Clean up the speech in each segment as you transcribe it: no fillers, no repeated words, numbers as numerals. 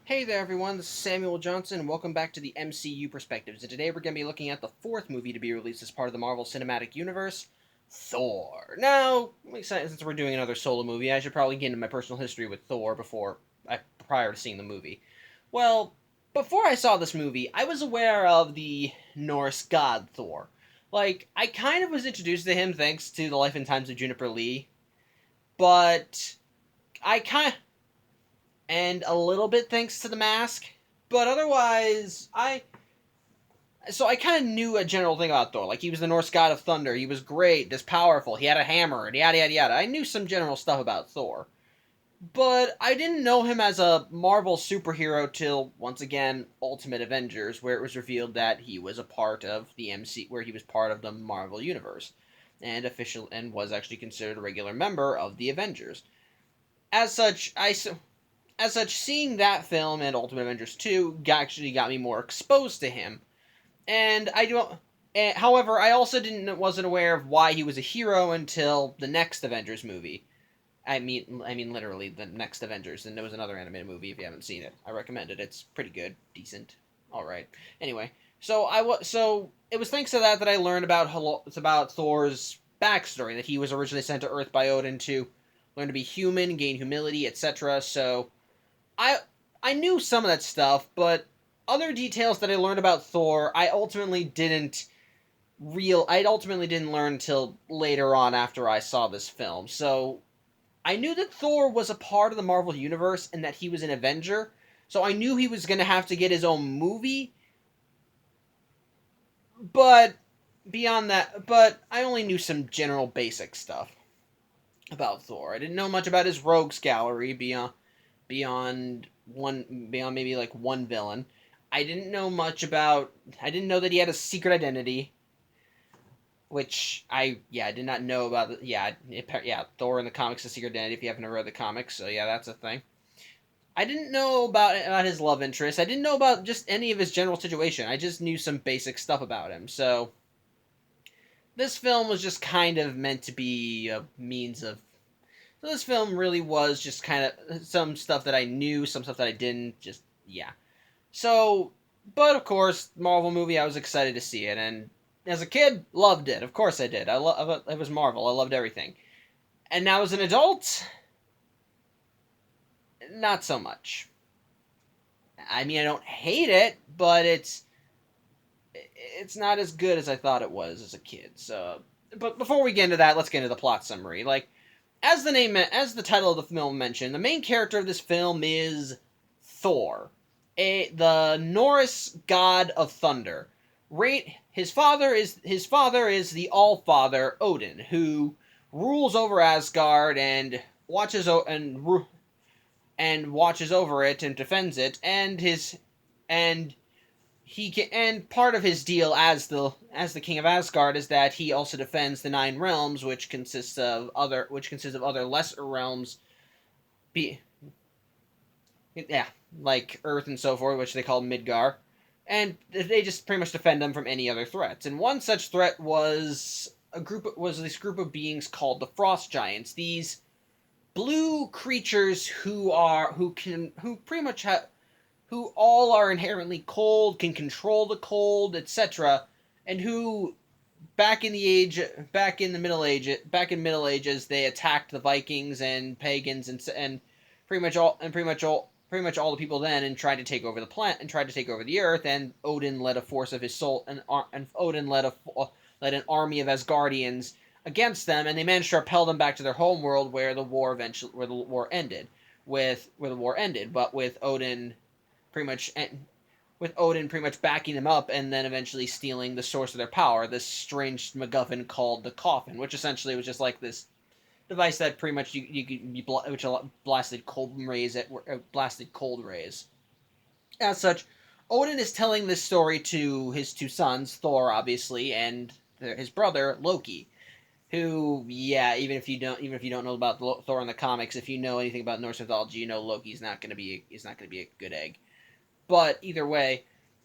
Hey there everyone, this is Samuel Johnson, and welcome back to the MCU Perspectives, and today we're going to be looking at the fourth movie to be released as part of the Marvel Cinematic Universe, Thor. Now, since we're doing another solo movie, I should probably get into my personal history with Thor prior to seeing the movie. Well, before I saw this movie, I was aware of the Norse god Thor. I kind of was introduced to him thanks to The Life and Times of Juniper Lee, but I kind and a little bit thanks to the mask. But otherwise, I kind of knew a general thing about Thor. Like, he was the Norse god of thunder. He was great, just powerful. He had a hammer, and yada yada yada. I knew some general stuff about Thor, but I didn't know him as a Marvel superhero till once again Ultimate Avengers, where it was revealed that he was a part of the where he was part of the Marvel universe, and was actually considered a regular member of the Avengers. As such, seeing that film and Ultimate Avengers 2 actually got me more exposed to him. And I don't. However, I also wasn't aware of why he was a hero until the next Avengers movie. I mean, literally the next Avengers, and there was another animated movie. If you haven't seen it, I recommend it. It's pretty good, decent, all right. Anyway, so it was thanks to that I learned about Thor's backstory, that he was originally sent to Earth by Odin to learn to be human, gain humility, etc. So I I knew some of that stuff, but other details that I learned about Thor, I ultimately didn't learn until later on after I saw this film. So I knew that Thor was a part of the Marvel universe and that he was an Avenger. So I knew he was going to have to get his own movie, but but I only knew some general basic stuff about Thor. I didn't know much about his rogues gallery beyond maybe like one villain. I didn't know that he had a secret identity, which I did not know about. Thor in the comics, a secret identity. If you haven't read the comics, so yeah, that's a thing. I didn't know about his love interest. I didn't know about just any of his general situation. I just knew some basic stuff about him. So this film was just kind of meant to be a means of. So this film really was just kind of some stuff that I knew, some stuff that I didn't. Just yeah. So, but of course, Marvel movie, I was excited to see it, and as a kid, loved it. Of course, I did. It was Marvel. I loved everything. And now as an adult, not so much. I mean, I don't hate it, but it's not as good as I thought it was as a kid. So, but before we get into that, let's get into the plot summary. As the title of the film mentioned, the main character of this film is Thor, the Norse god of thunder. His father is the All Father Odin, who rules over Asgard and watches over it and defends it. And and part of his deal as the king of Asgard is that he also defends the nine realms, which consists of other lesser realms, be yeah, like Earth and so forth, which they call Midgar, and they just pretty much defend them from any other threats. And one such threat was this group of beings called the Frost Giants. These blue creatures who pretty much have who all are inherently cold, can control the cold, etc., and who Middle Ages, they attacked the Vikings and pagans and pretty much all the people then, and tried to take over the planet and tried to take over the earth. And Odin led a force of his soul, and Odin led an army of Asgardians against them, and they managed to repel them back to their home world, where the war ended. But with Odin pretty much backing them up, and then eventually stealing the source of their power, this strange MacGuffin called the Coffin, which essentially was just like this device that pretty much which blasted cold rays. As such, Odin is telling this story to his two sons, Thor obviously, and his brother Loki, who, yeah, even if you don't know about Thor in the comics, if you know anything about Norse mythology, you know Loki's not going to be a good egg. But either way,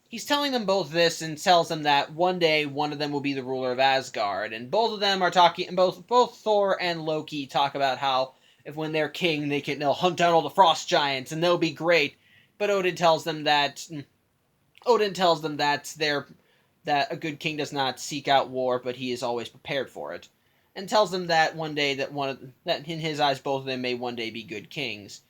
he's telling them both this, and tells them that one day one of them will be the ruler of Asgard. And both of them are talking. Both Thor and Loki talk about how if when they're king, they'll hunt down all the frost giants, and they'll be great. But Odin tells them that a good king does not seek out war, but he is always prepared for it, and tells them that one day that in his eyes both of them may one day be good kings.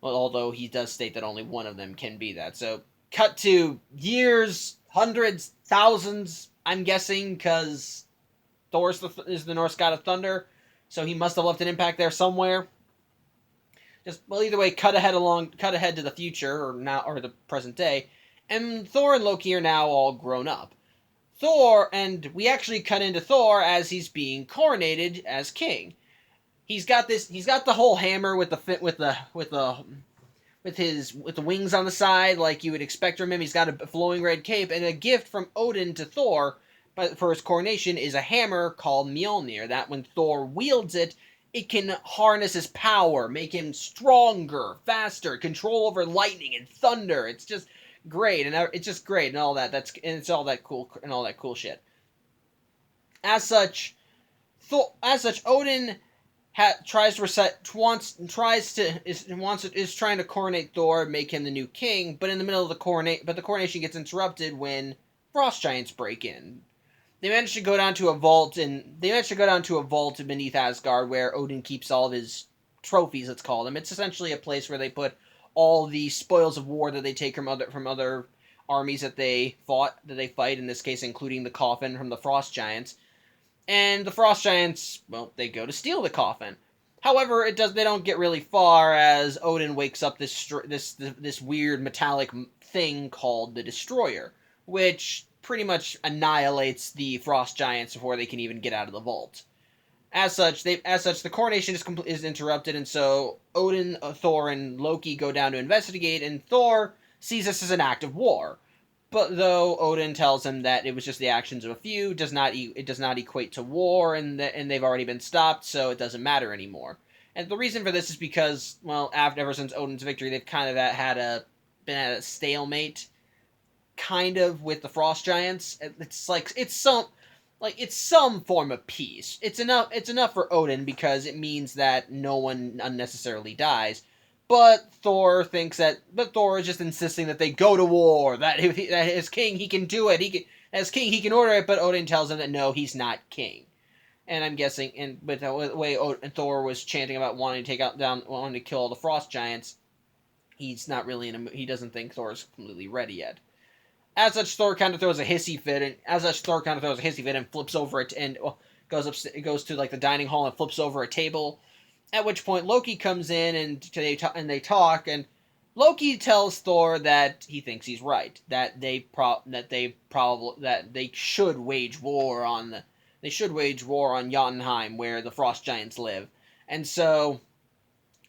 Well, although he does state that only one of them can be that. So, cut to years, hundreds, thousands. I'm guessing because Thor is the Norse god of thunder, so he must have left an impact there somewhere. Either way, cut ahead to the future or the present day, and Thor and Loki are now all grown up. We actually cut into Thor as he's being coronated as king. He's got the whole hammer with the wings on the side, like you would expect from him. He's got a flowing red cape, and a gift from Odin to Thor, but for his coronation, is a hammer called Mjolnir. That when Thor wields it, it can harness his power, make him stronger, faster, control over lightning and thunder. It's just great, and it's just great, and all that. It's all that cool and all that cool shit. As such, Odin is trying to coronate Thor, make him the new king, but in the middle of the coronation gets interrupted when frost giants break in. They manage to go down to a vault beneath Asgard where Odin keeps all of his trophies, let's call them. It's essentially a place where they put all the spoils of war that they take from other armies that they fight, in this case including the coffin from the frost giants. And the frost giants, well, they go to steal the coffin. However, they don't get really far as Odin wakes up this weird metallic thing called the Destroyer, which pretty much annihilates the frost giants before they can even get out of the vault. As such, the coronation is interrupted, and so Odin, Thor, and Loki go down to investigate, and Thor sees this as an act of war. But though Odin tells him that it was just the actions of a few, it does not equate to war, and they've already been stopped, so it doesn't matter anymore. And the reason for this is because, well, ever since Odin's victory, they've kind of been at a stalemate, kind of, with the frost giants. It's some form of peace. It's enough for Odin because it means that no one unnecessarily dies. But Thor is just insisting that they go to war. That as king he can do it. As king he can order it. But Odin tells him that no, he's not king. And I'm guessing, but the way Thor was chanting about wanting to kill all the frost giants, he's not really he doesn't think Thor's completely ready yet. As such, Thor kind of throws a hissy fit, and flips over it and goes to like the dining hall and flips over a table. At which point Loki comes in and they talk, and Loki tells Thor that he thinks he's right, that they should wage war on Jotunheim, where the frost giants live. And so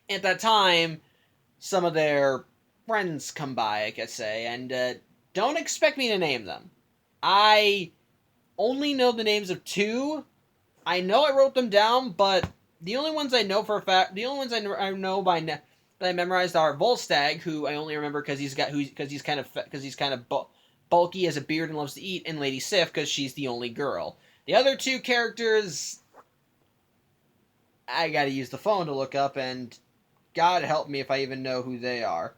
at that time, some of their friends come by, I guess and don't expect me to name them. I only know the names of two. I know I wrote them down, but the only ones I know for a fact, I know that I memorized are Volstagg, who I only remember because he's kind of bulky, has a beard, and loves to eat, and Lady Sif because she's the only girl. The other two characters, I gotta use the phone to look up, and God help me if I even know who they are.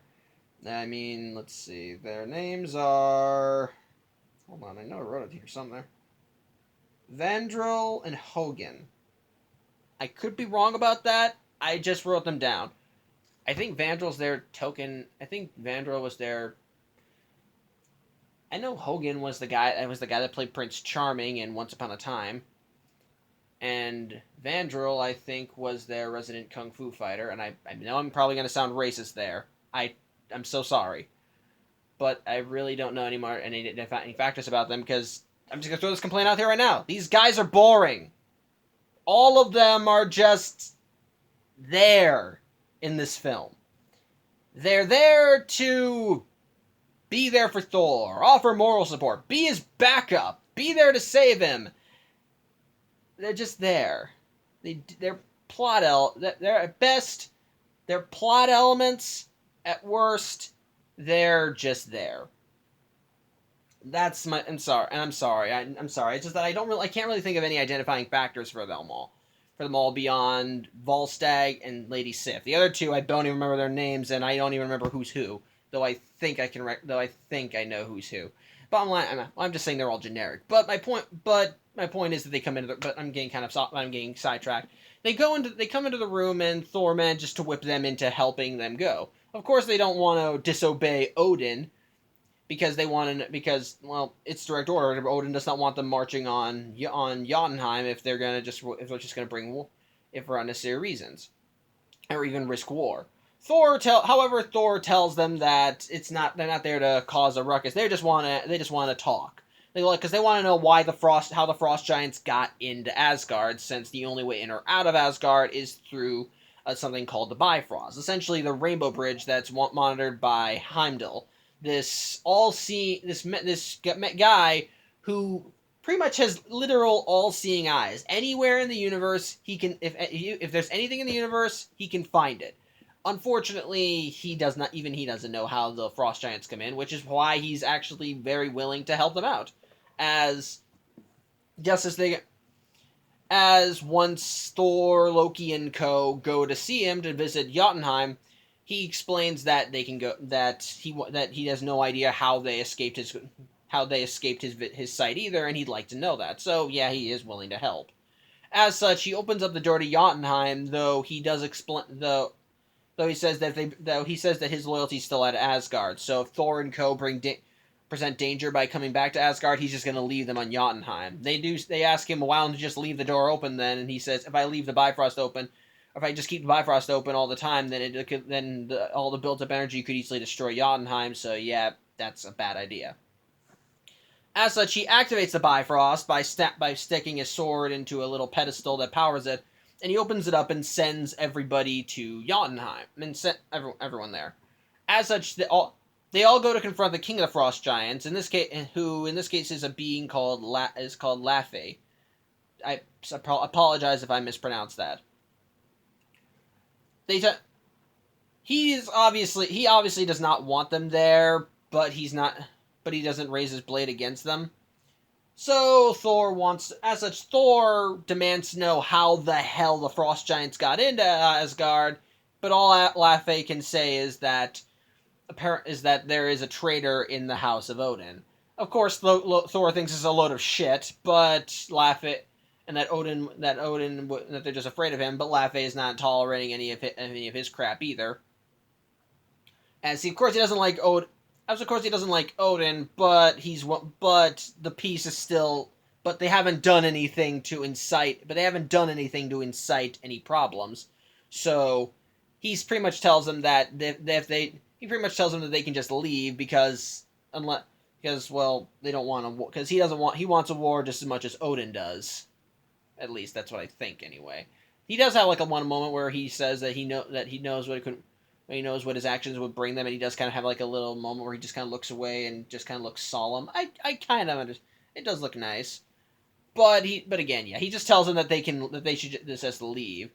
I mean, let's see. Their names are... Hold on, I know I wrote it here somewhere. Vandrel and Hogan. I could be wrong about that. I just wrote them down. I think Vandrel's their token. I think Vandrel was their... I know Hogan was the guy that played Prince Charming in Once Upon a Time. And Vandrel, I think, was their resident kung fu fighter. And I know I'm probably going to sound racist there. I'm so sorry. But I really don't know any factors about them because I'm just going to throw this complaint out there right now. These guys are boring. All of them are just there in this film. They're there to be there for Thor, offer moral support, be his backup, be there to save him. They're just there. They're at best, they're plot elements. At worst, they're just there. I'm sorry. I'm sorry. It's just that I can't really think of any identifying factors for them all. for them all beyond Volstagg and Lady Sif. The other two, I don't even remember their names, and I don't even remember who's who. Though I think I can. Though I think I know who's who. Bottom line, I'm just saying they're all generic. But my point is that they come into. But I'm getting sidetracked. They come into the room, and Thor manages to whip them into helping them go. Of course, they don't want to disobey Odin, because well, it's direct order. Odin does not want them marching on Jotunheim if they're just gonna bring for unnecessary reasons, or even risk war. However, Thor tells them that they're not there to cause a ruckus. They just want to talk. Because they want to know how the Frost Giants got into Asgard, since the only way in or out of Asgard is through something called the Bifrost, essentially the Rainbow Bridge that's monitored by Heimdall. This guy who pretty much has literal all-seeing eyes. Anywhere in the universe, if there's anything in the universe, he can find it. Unfortunately, he doesn't know how the Frost Giants come in, which is why he's actually very willing to help them out. As once Thor, Loki, and co. go to see him to visit Jotunheim, he explains that they can go. That he has no idea how they escaped his sight either, and he'd like to know that. So yeah, he is willing to help. As such, he opens up the door to Jotunheim, though he says that his loyalty's still at Asgard. So if Thor and co. present danger by coming back to Asgard, he's just going to leave them on Jotunheim. They ask him, why don't you just leave the door open then? And he says, if I leave the Bifrost open, if I just keep the Bifrost open all the time, then all the built-up energy could easily destroy Jotunheim, so yeah, that's a bad idea. As such, he activates the Bifrost by sticking his sword into a little pedestal that powers it, and he opens it up and sends everybody to Jotunheim, and sent everyone there. As such, they all go to confront the King of the Frost Giants, who in this case is a being called Laufey. I apologize if I mispronounced that. He obviously does not want them there, but he doesn't raise his blade against them. So Thor demands to know how the hell the Frost Giants got into Asgard, but all Laufey can say is that there is a traitor in the House of Odin. Of course, Thor thinks it's a load of shit, but Laufey, and that they're just afraid of him, but Laufey is not tolerating any of his crap either. Of course he doesn't like Odin, but the peace is still. But they haven't done anything to incite any problems. So he pretty much tells them that they can just leave because they don't want to, because he wants a war just as much as Odin does. At least that's what I think anyway. He does have one moment where he says that he knows what his actions would bring them, and he does kind of have a little moment where he just kind of looks away and just kind of looks solemn. I kind of understand. It does look nice, but again, yeah, he just tells them that they should just leave.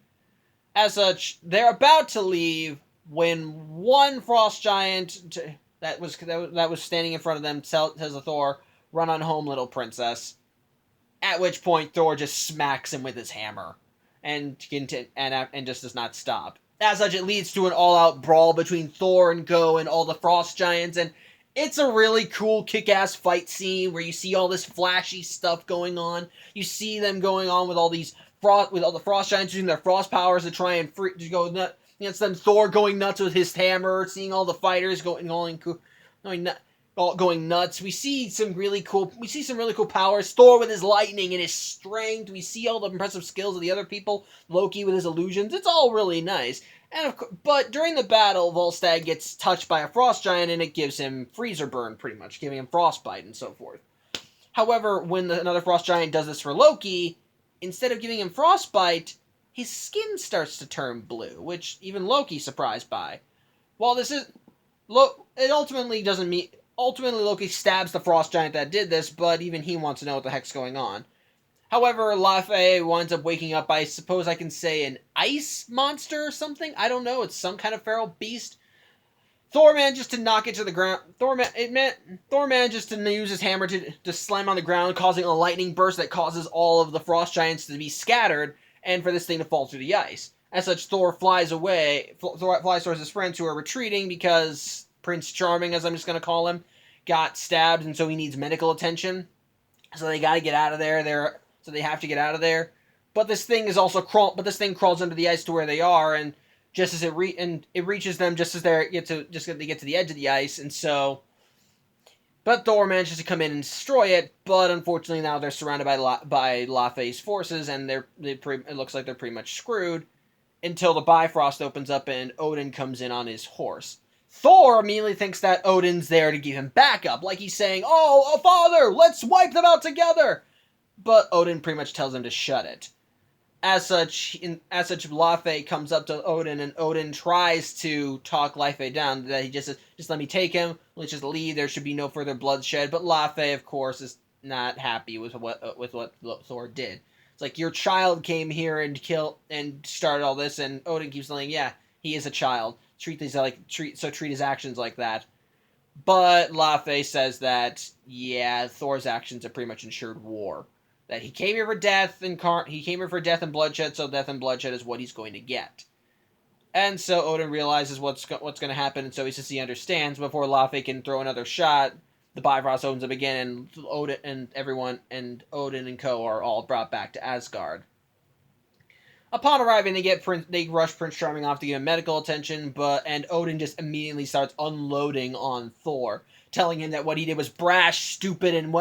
As such, they're about to leave when one Frost Giant that was standing in front of them says to Thor, "Run on home, little princess." At which point, Thor just smacks him with his hammer, and just does not stop. As such, it leads to an all-out brawl between Thor and Go and all the Frost Giants, and it's a really cool, kick-ass fight scene where you see all this flashy stuff going on. You see them going on with all the Frost Giants using their frost powers to try and go nuts. Against them, Thor going nuts with his hammer, seeing all the fighters going nuts. We see some really cool powers. Thor with his lightning and his strength. We see all the impressive skills of the other people. Loki with his illusions. It's all really nice. But during the battle, Volstagg gets touched by a frost giant, and it gives him freezer burn, pretty much, giving him frostbite and so forth. However, when another frost giant does this for Loki, instead of giving him frostbite, his skin starts to turn blue, which even Loki's surprised by. While this is, ultimately Loki stabs the frost giant that did this, but even he wants to know what the heck's going on. However, Laufey winds up waking up by, I suppose I can say, an ice monster or something? I don't know, it's some kind of feral beast. Thor manages to knock it to the ground. Thor manages to use his hammer to slam on the ground, causing a lightning burst that causes all of the frost giants to be scattered, and for this thing to fall through the ice. As such, Thor flies away, flies towards his friends who are retreating because Prince Charming, as I'm just going to call him, got stabbed, and so he needs medical attention. So they got to get out of there. So they have to get out of there. But this thing is also this thing crawls under the ice to where they are, and just as it reaches them just as they get to the edge of the ice, and so. But Thor manages to come in and destroy it. But unfortunately, now they're surrounded by Laufey's forces, and it looks like they're pretty much screwed until the Bifrost opens up and Odin comes in on his horse. Thor immediately thinks that Odin's there to give him backup, like he's saying, "Oh, father, let's wipe them out together." But Odin pretty much tells him to shut it. As such, Laufey comes up to Odin, and Odin tries to talk Laufey down. That he just says, "Just let me take him. Let's just leave. There should be no further bloodshed." But Laufey, of course, is not happy with what Thor did. It's like, your child came here and started all this, and Odin keeps saying, "Yeah, he is a child. Treat his actions like that." But Laufey says that, yeah, Thor's actions have pretty much ensured war. That he came here for death and bloodshed, so death and bloodshed is what he's going to get. And so Odin realizes what's going to happen, and so he understands. Before Laufey can throw another shot, the Bifrost opens up again, and Odin and co are all brought back to Asgard. Upon arriving, they rush Prince Charming off to give him medical attention, and Odin just immediately starts unloading on Thor, telling him that what he did was brash, stupid, is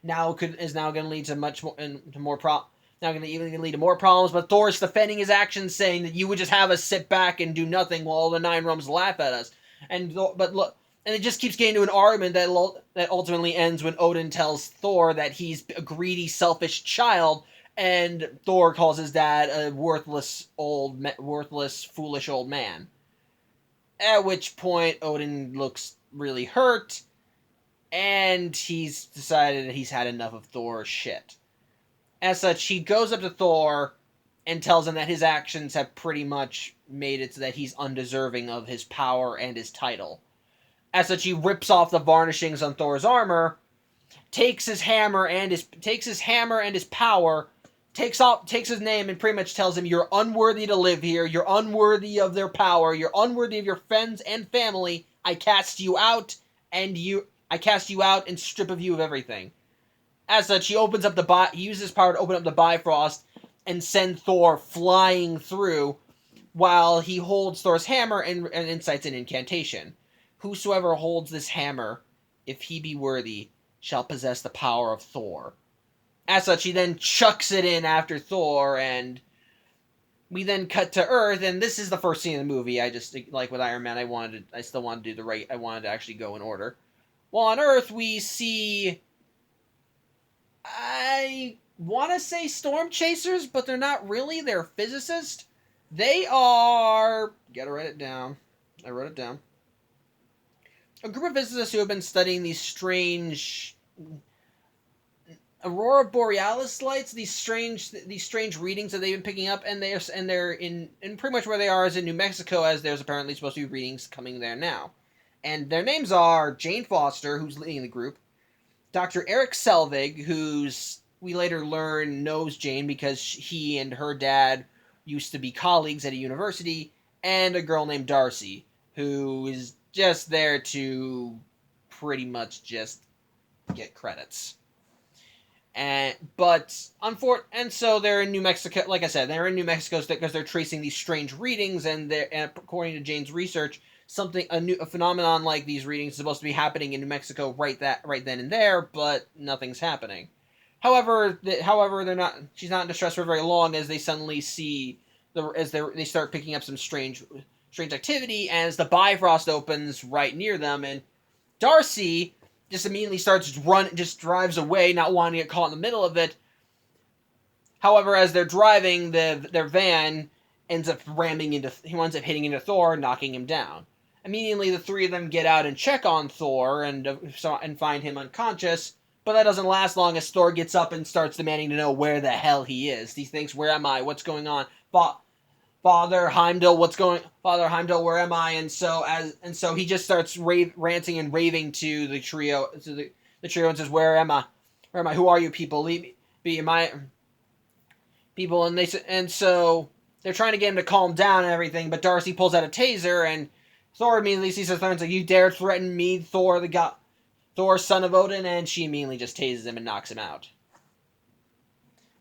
now going to lead to more problems. But Thor's defending his actions, saying that you would just have us sit back and do nothing while all the Nine Realms laugh at us. And it just keeps getting to an argument that ultimately ends when Odin tells Thor that he's a greedy, selfish child. And Thor calls his dad a worthless, foolish old man. At which point, Odin looks really hurt, and he's decided that he's had enough of Thor's shit. As such, he goes up to Thor and tells him that his actions have pretty much made it so that he's undeserving of his power and his title. As such, he rips off the varnishings on Thor's armor, takes his hammer and his power, takes his name, and pretty much tells him, "You're unworthy to live here. You're unworthy of their power. You're unworthy of your friends and family. I cast you out and strip of you of everything." As such, he uses his power to open up the Bifrost and send Thor flying through, while he holds Thor's hammer and incites an incantation. "Whosoever holds this hammer, if he be worthy, shall possess the power of Thor." As such, he then chucks it in after Thor, and we then cut to Earth, and this is the first scene of the movie. I just, like with Iron Man, I wanted to actually go in order. Well, on Earth, we see, I want to say storm chasers, but they're not really. They're physicists. They are, gotta write it down. I wrote it down. A group of physicists who have been studying these strange aurora borealis lights, these strange readings that they've been picking up, and they're in pretty much where they are is in New Mexico, as there's apparently supposed to be readings coming there now. And their names are Jane Foster, who's leading the group, Dr. Eric Selvig, who's we later learn knows Jane because he and her dad used to be colleagues at a university, and a girl named Darcy, who is just there to pretty much just get credits. And so they're in New Mexico. Like I said, they're in New Mexico because they're tracing these strange readings, and according to Jane's research, a phenomenon like these readings is supposed to be happening in New Mexico right then and there, but nothing's happening. However, they're not. She's not in distress for very long, as they suddenly see they start picking up some strange activity as the Bifrost opens right near them, and Darcy just immediately just drives away, not wanting to get caught in the middle of it. However, as they're driving, their van ends up hitting into Thor, knocking him down. Immediately, the three of them get out and check on Thor and find him unconscious, but that doesn't last long, as Thor gets up and starts demanding to know where the hell he is. He thinks, "Where am I? What's going on? Father Heimdall, where am I?" And so he just starts ranting and raving to the trio, and says, "Where am I? Who are you people? Leave me be. people, and so they're trying to get him to calm down and everything. But Darcy pulls out a taser, and Thor immediately sees Thor and's like, "You dare threaten me, Thor, Thor, son of Odin?" And she immediately just tases him and knocks him out.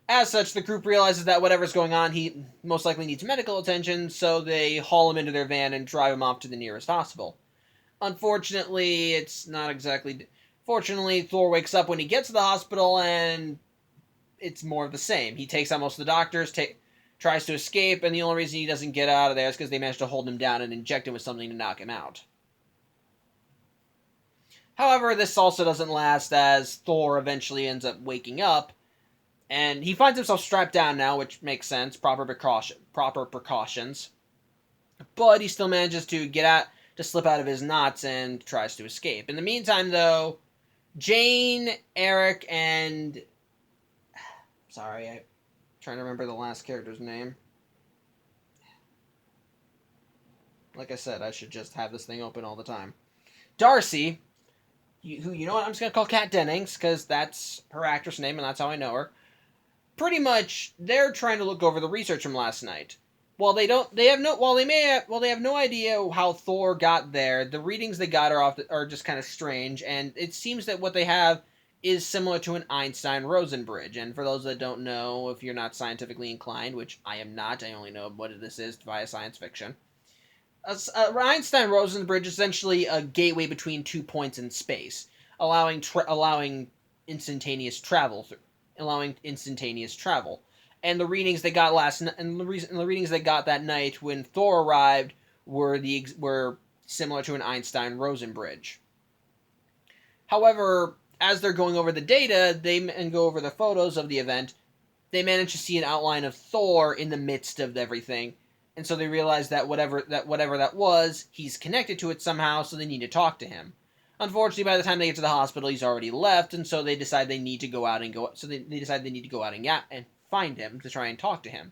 As such, the group realizes that whatever's going on, he most likely needs medical attention, so they haul him into their van and drive him off to the nearest hospital. Unfortunately, it's not exactly... Fortunately, Thor wakes up when he gets to the hospital, and it's more of the same. He takes out most of the doctors, tries to escape, and the only reason he doesn't get out of there is because they managed to hold him down and inject him with something to knock him out. However, this also doesn't last, as Thor eventually ends up waking up, and he finds himself strapped down now, which makes sense, proper precautions. But he still manages to slip out of his knots and tries to escape. In the meantime, though, Jane, Eric, and... Sorry, I'm trying to remember the last character's name. Like I said, I should just have this thing open all the time. Darcy, who, you know what, I'm just going to call Kat Dennings, because that's her actress name, and that's how I know her. Pretty much, they're trying to look over the research from last night. They have no idea how Thor got there. The readings they got are just kind of strange, and it seems that what they have is similar to an Einstein-Rosen bridge. And for those that don't know, if you're not scientifically inclined, which I am not, I only know what this is via science fiction. Einstein-Rosen bridge is essentially a gateway between 2 points in space, allowing instantaneous travel. And the readings they got the readings they got that night when Thor arrived were similar to an Einstein-Rosen bridge. However, as they're going over the data and go over the photos of the event, they manage to see an outline of Thor in the midst of everything, and so they realize that whatever that was, he's connected to it somehow, so they need to talk to him. Unfortunately, by the time they get to the hospital, he's already left, and so they decide they need to go out and find him to try and talk to him,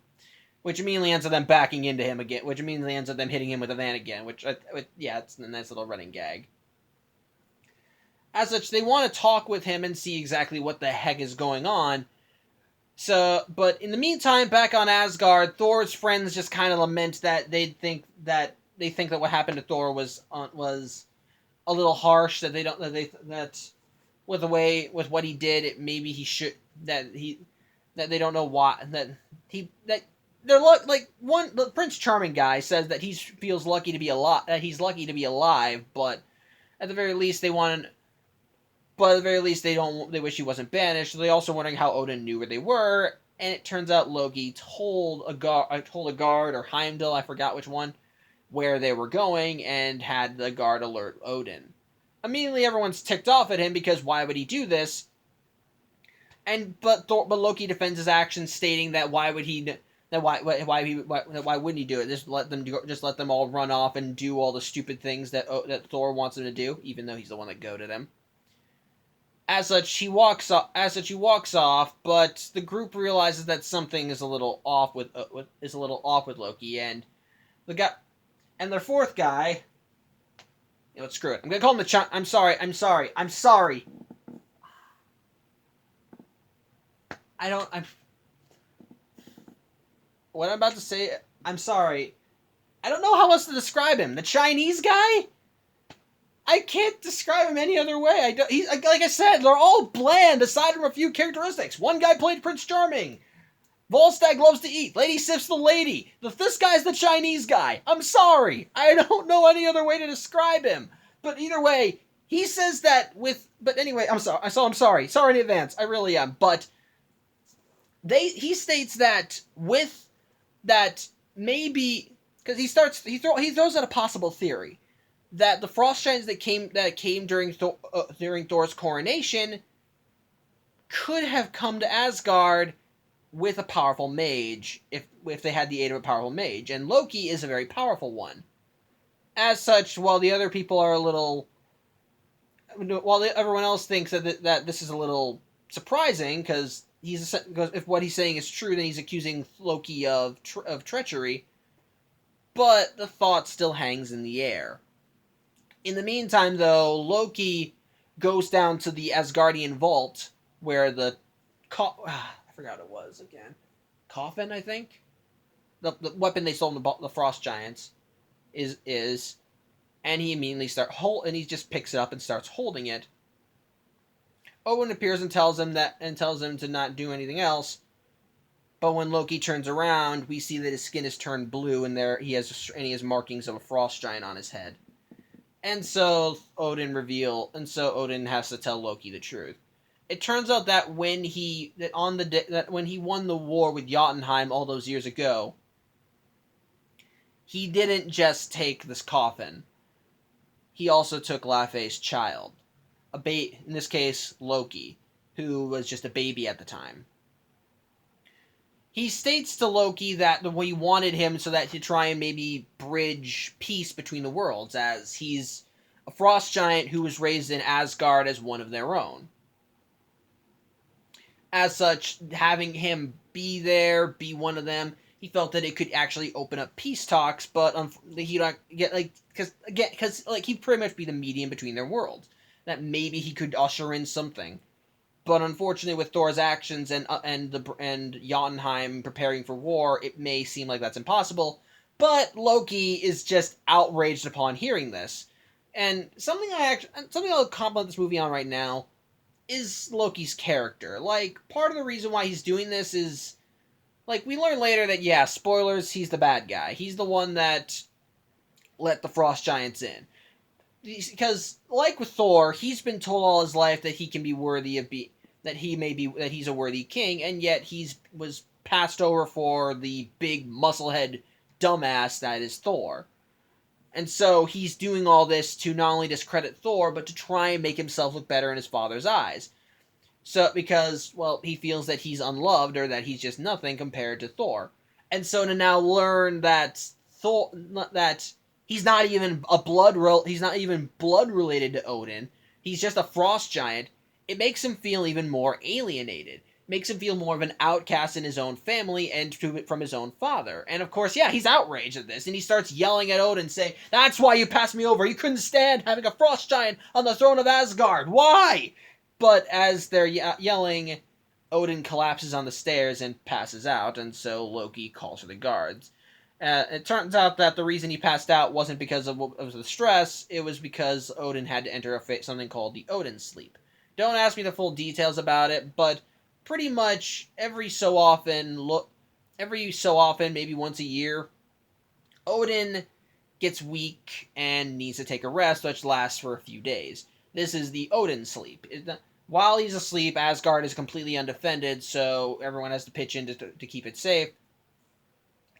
which immediately ends up them backing into him again, which immediately ends up them hitting him with a van again, it's a nice little running gag. As such, they want to talk with him and see exactly what the heck is going on. But in the meantime, back on Asgard, Thor's friends just kind of lament that they think that what happened to Thor was a little harsh, that with what he did, they don't know why, the Prince Charming guy says that he feels lucky to be alive, but at the very least they wish he wasn't banished. So they also wondering how Odin knew where they were, and it turns out Loki told a guard or Heimdall, I forgot which one, where they were going, and had the guard alert Odin. Immediately everyone's ticked off at him because why would he do this? But Loki defends his actions, stating that why wouldn't he do it? Just let them all run off and do all the stupid things that Thor wants them to do, even though he's the one that goaded him. As such, he walks off, but the group realizes that something is a little off with Loki, and their fourth guy. You know what, screw it. I'm gonna call him I'm sorry. What I'm about to say, I'm sorry. I don't know how else to describe him. The Chinese guy? I can't describe him any other way. Like I said, they're all bland, aside from a few characteristics. One guy played Prince Charming. Volstagg loves to eat. Lady Sif's the lady. This guy's the Chinese guy. I'm sorry. I don't know any other way to describe him. But either way, he says that But anyway, I'm sorry. I'm sorry. Sorry in advance. I really am. But he states that maybe, because he throws out a possible theory that the frost giants that came during Thor's coronation could have come to Asgard with a powerful mage, if they had the aid of a powerful mage, and Loki is a very powerful one. As such, while the other people are everyone else thinks that this is a little surprising, because if what he's saying is true, then he's accusing Loki of treachery, but the thought still hangs in the air. In the meantime, though, Loki goes down to the Asgardian vault, where I forgot what it was again. coffin, I think. The weapon they stole from the Frost Giants is, and he immediately and he just picks it up and starts holding it. Odin appears and tells him to not do anything else. But when Loki turns around, we see that his skin is turned blue, and he has markings of a frost giant on his head. And so Odin has to tell Loki the truth. It turns out that when he won the war with Jotunheim all those years ago, he didn't just take this coffin. He also took Laufey's child, in this case Loki, who was just a baby at the time. He states to Loki that he wanted him so that to try and maybe bridge peace between the worlds, as he's a frost giant who was raised in Asgard as one of their own. As such, having him be one of them, he felt that it could actually open up peace talks, but he'd not get because he'd pretty much be the medium between their worlds. That maybe he could usher in something. But unfortunately, with Thor's actions and Jotunheim preparing for war, it may seem like that's impossible. But Loki is just outraged upon hearing this, and something I'll compliment this movie on right now is Loki's character. Like, part of the reason why he's doing this is, like, we learn later that, yeah, spoilers, he's the bad guy. He's the one that let the Frost Giants in. Because, like with Thor, he's been told all his life that he can be worthy of that he's a worthy king, and yet was passed over for the big musclehead dumbass that is Thor. And so he's doing all this to not only discredit Thor, but to try and make himself look better in his father's eyes. So, because, well, he feels that he's unloved, or that he's just nothing compared to Thor. And so to now learn that he's not even blood related to Odin. He's just a frost giant. It makes him feel even more alienated. It makes him feel more of an outcast in his own family and from his own father. And of course, yeah, he's outraged at this, and he starts yelling at Odin, saying, "That's why you passed me over. You couldn't stand having a frost giant on the throne of Asgard. Why?" But as they're yelling, Odin collapses on the stairs and passes out, and so Loki calls for the guards. It turns out that the reason he passed out wasn't because of the stress, it was because Odin had to enter something called the Odin sleep. Don't ask me the full details about it, but pretty much every so often, maybe once a year, Odin gets weak and needs to take a rest, which lasts for a few days. This is the Odin sleep. While he's asleep, Asgard is completely undefended, so everyone has to pitch in to keep it safe.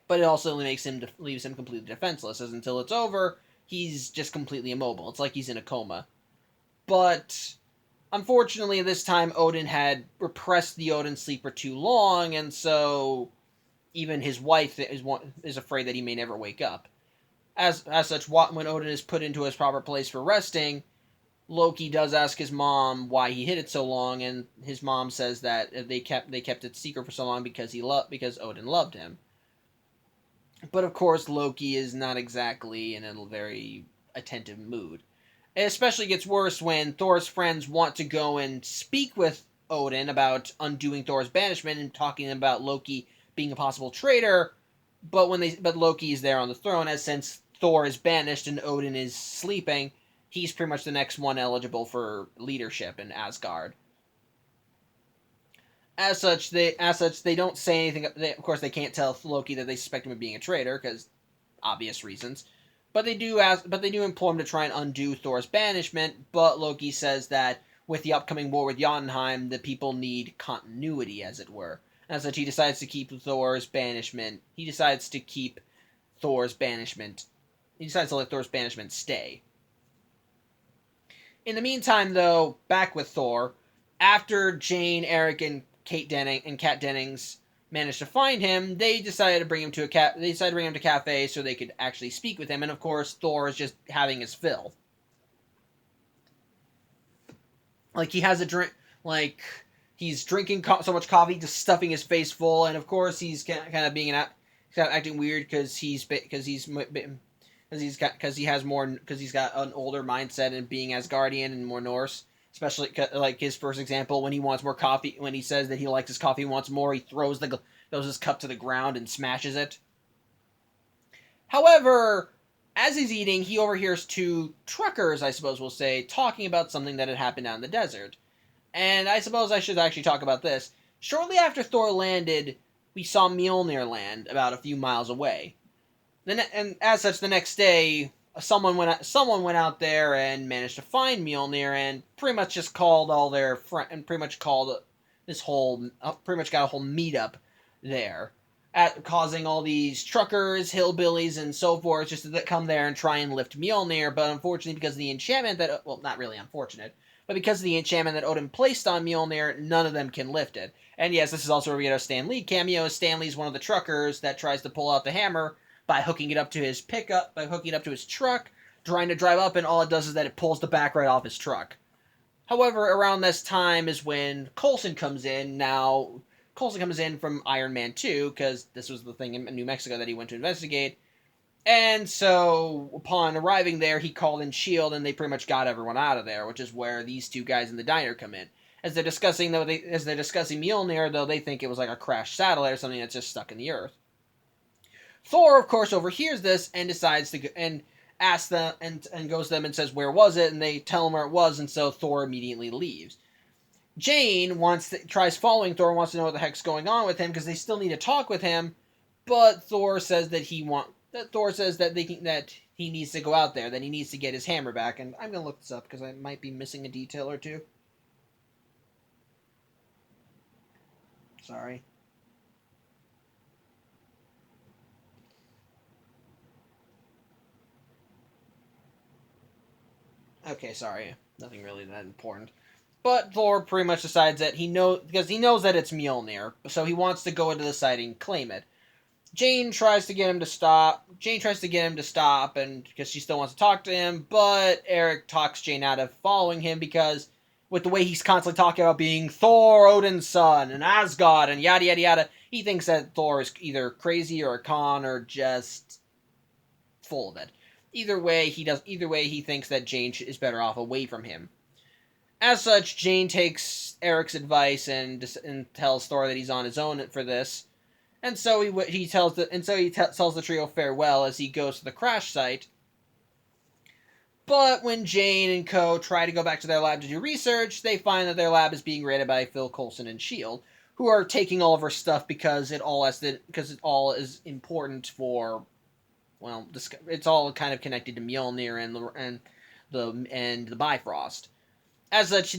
But it also leaves him completely defenseless, as until it's over, he's just completely immobile. It's like he's in a coma. But unfortunately, this time Odin had repressed the Odin sleep for too long, and so even his wife is afraid that he may never wake up. As such, when Odin is put into his proper place for resting, Loki does ask his mom why he hid it so long, and his mom says that they kept it secret for so long because Odin loved him. But of course, Loki is not exactly in a very attentive mood. It especially gets worse when Thor's friends want to go and speak with Odin about undoing Thor's banishment and talking about Loki being a possible traitor. But Loki is there on the throne, as since Thor is banished and Odin is sleeping, he's pretty much the next one eligible for leadership in Asgard. As such, they don't say anything. Of course, they can't tell Loki that they suspect him of being a traitor, because obvious reasons. But they do implore him to try and undo Thor's banishment. But Loki says that with the upcoming war with Jotunheim, the people need continuity, as it were. As such, he decides to keep Thor's banishment. He decides to let Thor's banishment stay. In the meantime, though, back with Thor, after Jane, Eric, and Kat Dennings managed to find him, they decided to bring him to a cafe so they could actually speak with him. And of course, Thor is just having his fill. Like, he has a drink. Like, he's drinking so much coffee, just stuffing his face full. And of course, he's kind of acting weird because he's got an older mindset and being Asgardian and more Norse. Especially like his first example, when he wants more coffee, when he says that he likes his coffee and wants more, he throws the throws his cup to the ground and smashes it. However, as he's eating, he overhears two truckers, I suppose we'll say, talking about something that had happened out in the desert. And I suppose I should actually talk about this. Shortly after Thor landed, we saw Mjolnir land about a few miles away. And as such, the next day, someone went out there and managed to find Mjolnir and pretty much just called all their and pretty much called this whole pretty much got a whole meetup there, causing all these truckers, hillbillies, and so forth just to come there and try and lift Mjolnir. But unfortunately, because of the enchantment that not really unfortunate, but because of the enchantment that Odin placed on Mjolnir, none of them can lift it. And yes, this is also where we get our Stan Lee cameo. Stan Lee's one of the truckers that tries to pull out the hammer by hooking it up to his truck, trying to drive up, and all it does is that it pulls the back right off his truck. However, around this time is when Coulson comes in. Now, Coulson comes in from Iron Man 2, because this was the thing in New Mexico that he went to investigate. And so, upon arriving there, he called in S.H.I.E.L.D., and they pretty much got everyone out of there, which is where these two guys in the diner come in. As they're discussing Mjolnir, though, they think it was like a crashed satellite or something that's just stuck in the earth. Thor, of course, overhears this and decides to go, and asks them and goes to them and says, "Where was it?" And they tell him where it was, and so Thor immediately leaves. Jane tries following Thor, wants to know what the heck's going on with him because they still need to talk with him, but Thor says that he needs to go out there, that he needs to get his hammer back, and I'm gonna look this up because I might be missing a detail or two. Sorry. Okay, sorry. Nothing really that important. But Thor pretty much decides that he knows that it's Mjolnir, so he wants to go into the site and claim it. Jane tries to get him to stop, and because she still wants to talk to him, but Eric talks Jane out of following him because with the way he's constantly talking about being Thor, Odin's son, and Asgard, and yada yada yada, he thinks that Thor is either crazy or a con or just full of it. Either way, he thinks that Jane is better off away from him. As such, Jane takes Eric's advice and tells Thor that he's on his own for this. And so he tells the trio farewell as he goes to the crash site. But when Jane and co try to go back to their lab to do research, they find that their lab is being raided by Phil Coulson and S.H.I.E.L.D., who are taking all of her stuff because it all is important for, well, it's all kind of connected to Mjolnir and the Bifrost. As such,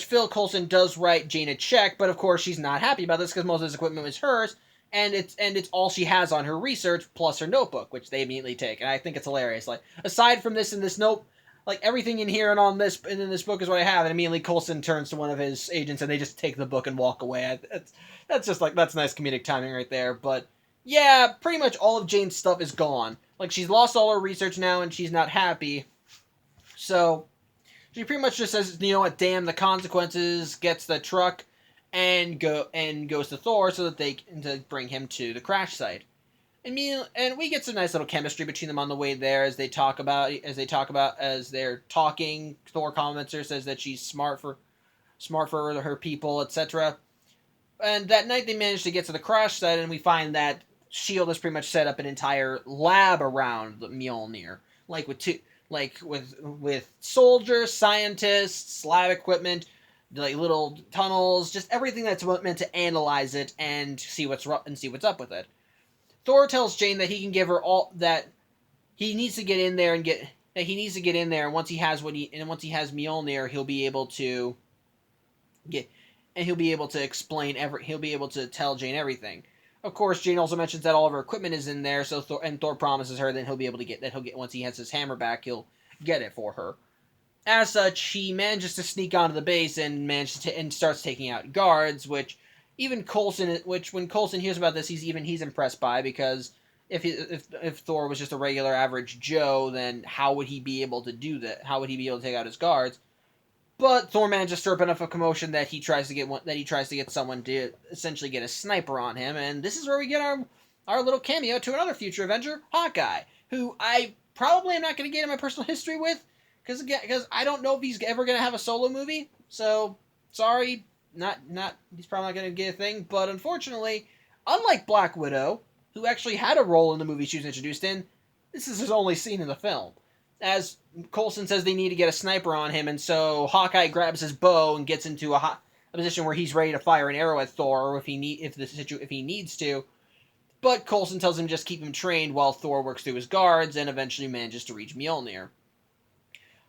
Phil Coulson does write Jane a check, but of course she's not happy about this because most of this equipment was hers, and it's all she has on her research plus her notebook, which they immediately take. And I think it's hilarious. Like, aside from this and this note, like everything in here and in this book is what I have. And immediately Coulson turns to one of his agents, and they just take the book and walk away. That's nice comedic timing right there. But yeah, pretty much all of Jane's stuff is gone. Like, she's lost all her research now, and she's not happy. So she pretty much just says, you know what, damn the consequences, gets the truck, and goes to Thor so that they can bring him to the crash site. And we get some nice little chemistry between them on the way there as they're talking. Thor comments her, says that she's smart for her people, etc. And that night they manage to get to the crash site, and we find that S.H.I.E.L.D. has pretty much set up an entire lab around the Mjolnir, with soldiers, scientists, lab equipment, like little tunnels, just everything that's meant to analyze it and see what's up with it. Thor tells Jane that he can give her all that he needs to get in there and once he has Mjolnir, he'll be able to tell Jane everything. Of course, Jane also mentions that all of her equipment is in there, so Thor promises her that he'll get once he has his hammer back, he'll get it for her. As such, he manages to sneak onto the base and starts taking out guards, when Coulson hears about this, he's impressed by, because if Thor was just a regular average Joe, then how would he be able to do that? How would he be able to take out his guards? But Thor manages to stir up enough of a commotion that he tries to get someone to essentially get a sniper on him, and this is where we get our little cameo to another future Avenger, Hawkeye, who I probably am not going to get in my personal history with, because I don't know if he's ever going to have a solo movie. So sorry, he's probably not going to get a thing. But unfortunately, Unlike Black Widow, who actually had a role in the movie she was introduced in, this is his only scene in the film. As Coulson says they need to get a sniper on him, and so Hawkeye grabs his bow and gets into a position where he's ready to fire an arrow at Thor if he needs to. But Coulson tells him just keep him trained while Thor works through his guards and eventually manages to reach Mjolnir.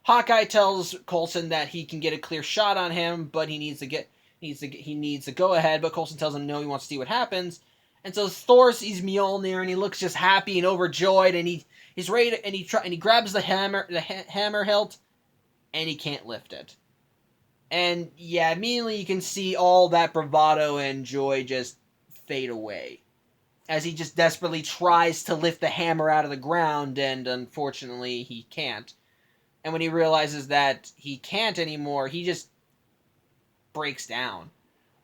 Hawkeye tells Coulson that he can get a clear shot on him, but he needs to go ahead. But Coulson tells him no, he wants to see what happens. And so Thor sees Mjolnir and he looks just happy and overjoyed, and he's ready to, and he grabs the hammer hilt, and he can't lift it. And yeah, immediately you can see all that bravado and joy just fade away as he just desperately tries to lift the hammer out of the ground, and unfortunately he can't. And when he realizes that he can't anymore, he just breaks down.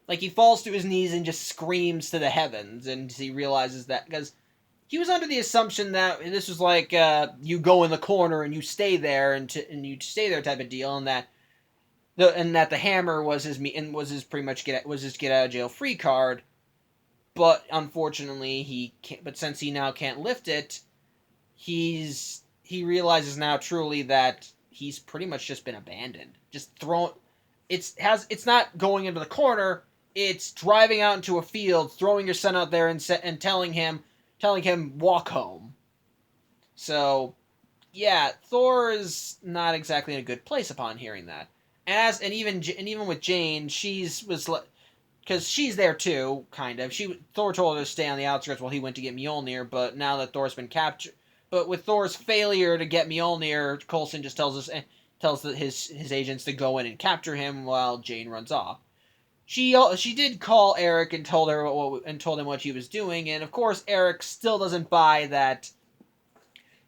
Like, he falls to his knees and just screams to the heavens, and he realizes that, because he was under the assumption that this was like, you go in the corner and you stay there, and you stay there type of deal, and that the hammer was his get out of jail free card. But unfortunately, he can't. But since he now can't lift it, he realizes now truly that he's pretty much just been abandoned, just thrown. It's not going into the corner. It's driving out into a field, throwing your son out there, and telling him walk home. So, yeah, Thor is not exactly in a good place upon hearing that. And even with Jane, because she's there too, kind of. Thor told her to stay on the outskirts while he went to get Mjolnir, but now that Thor's been captured, but with Thor's failure to get Mjolnir, Coulson just tells his agents to go in and capture him while Jane runs off. She did call Eric and told him what he was doing, and of course Eric still doesn't buy that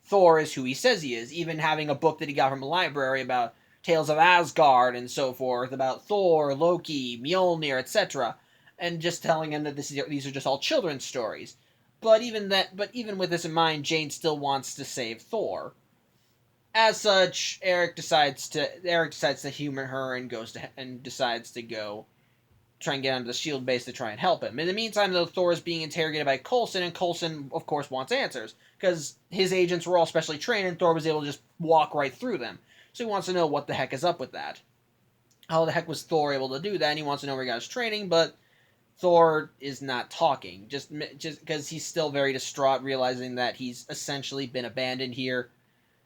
Thor is who he says he is, even having a book that he got from a library about Tales of Asgard and so forth, about Thor, Loki, Mjolnir, etc., and just telling him that these are just all children's stories. But even with this in mind, Jane still wants to save Thor. As such, Eric decides to humor her and decides to go try and get onto the SHIELD base to try and help him. In the meantime, though, Thor is being interrogated by Coulson, and Coulson, of course, wants answers, because his agents were all specially trained, and Thor was able to just walk right through them. So he wants to know what the heck is up with that. How the heck was Thor able to do that? And he wants to know where he got his training, but Thor is not talking, just because he's still very distraught, realizing that he's essentially been abandoned here.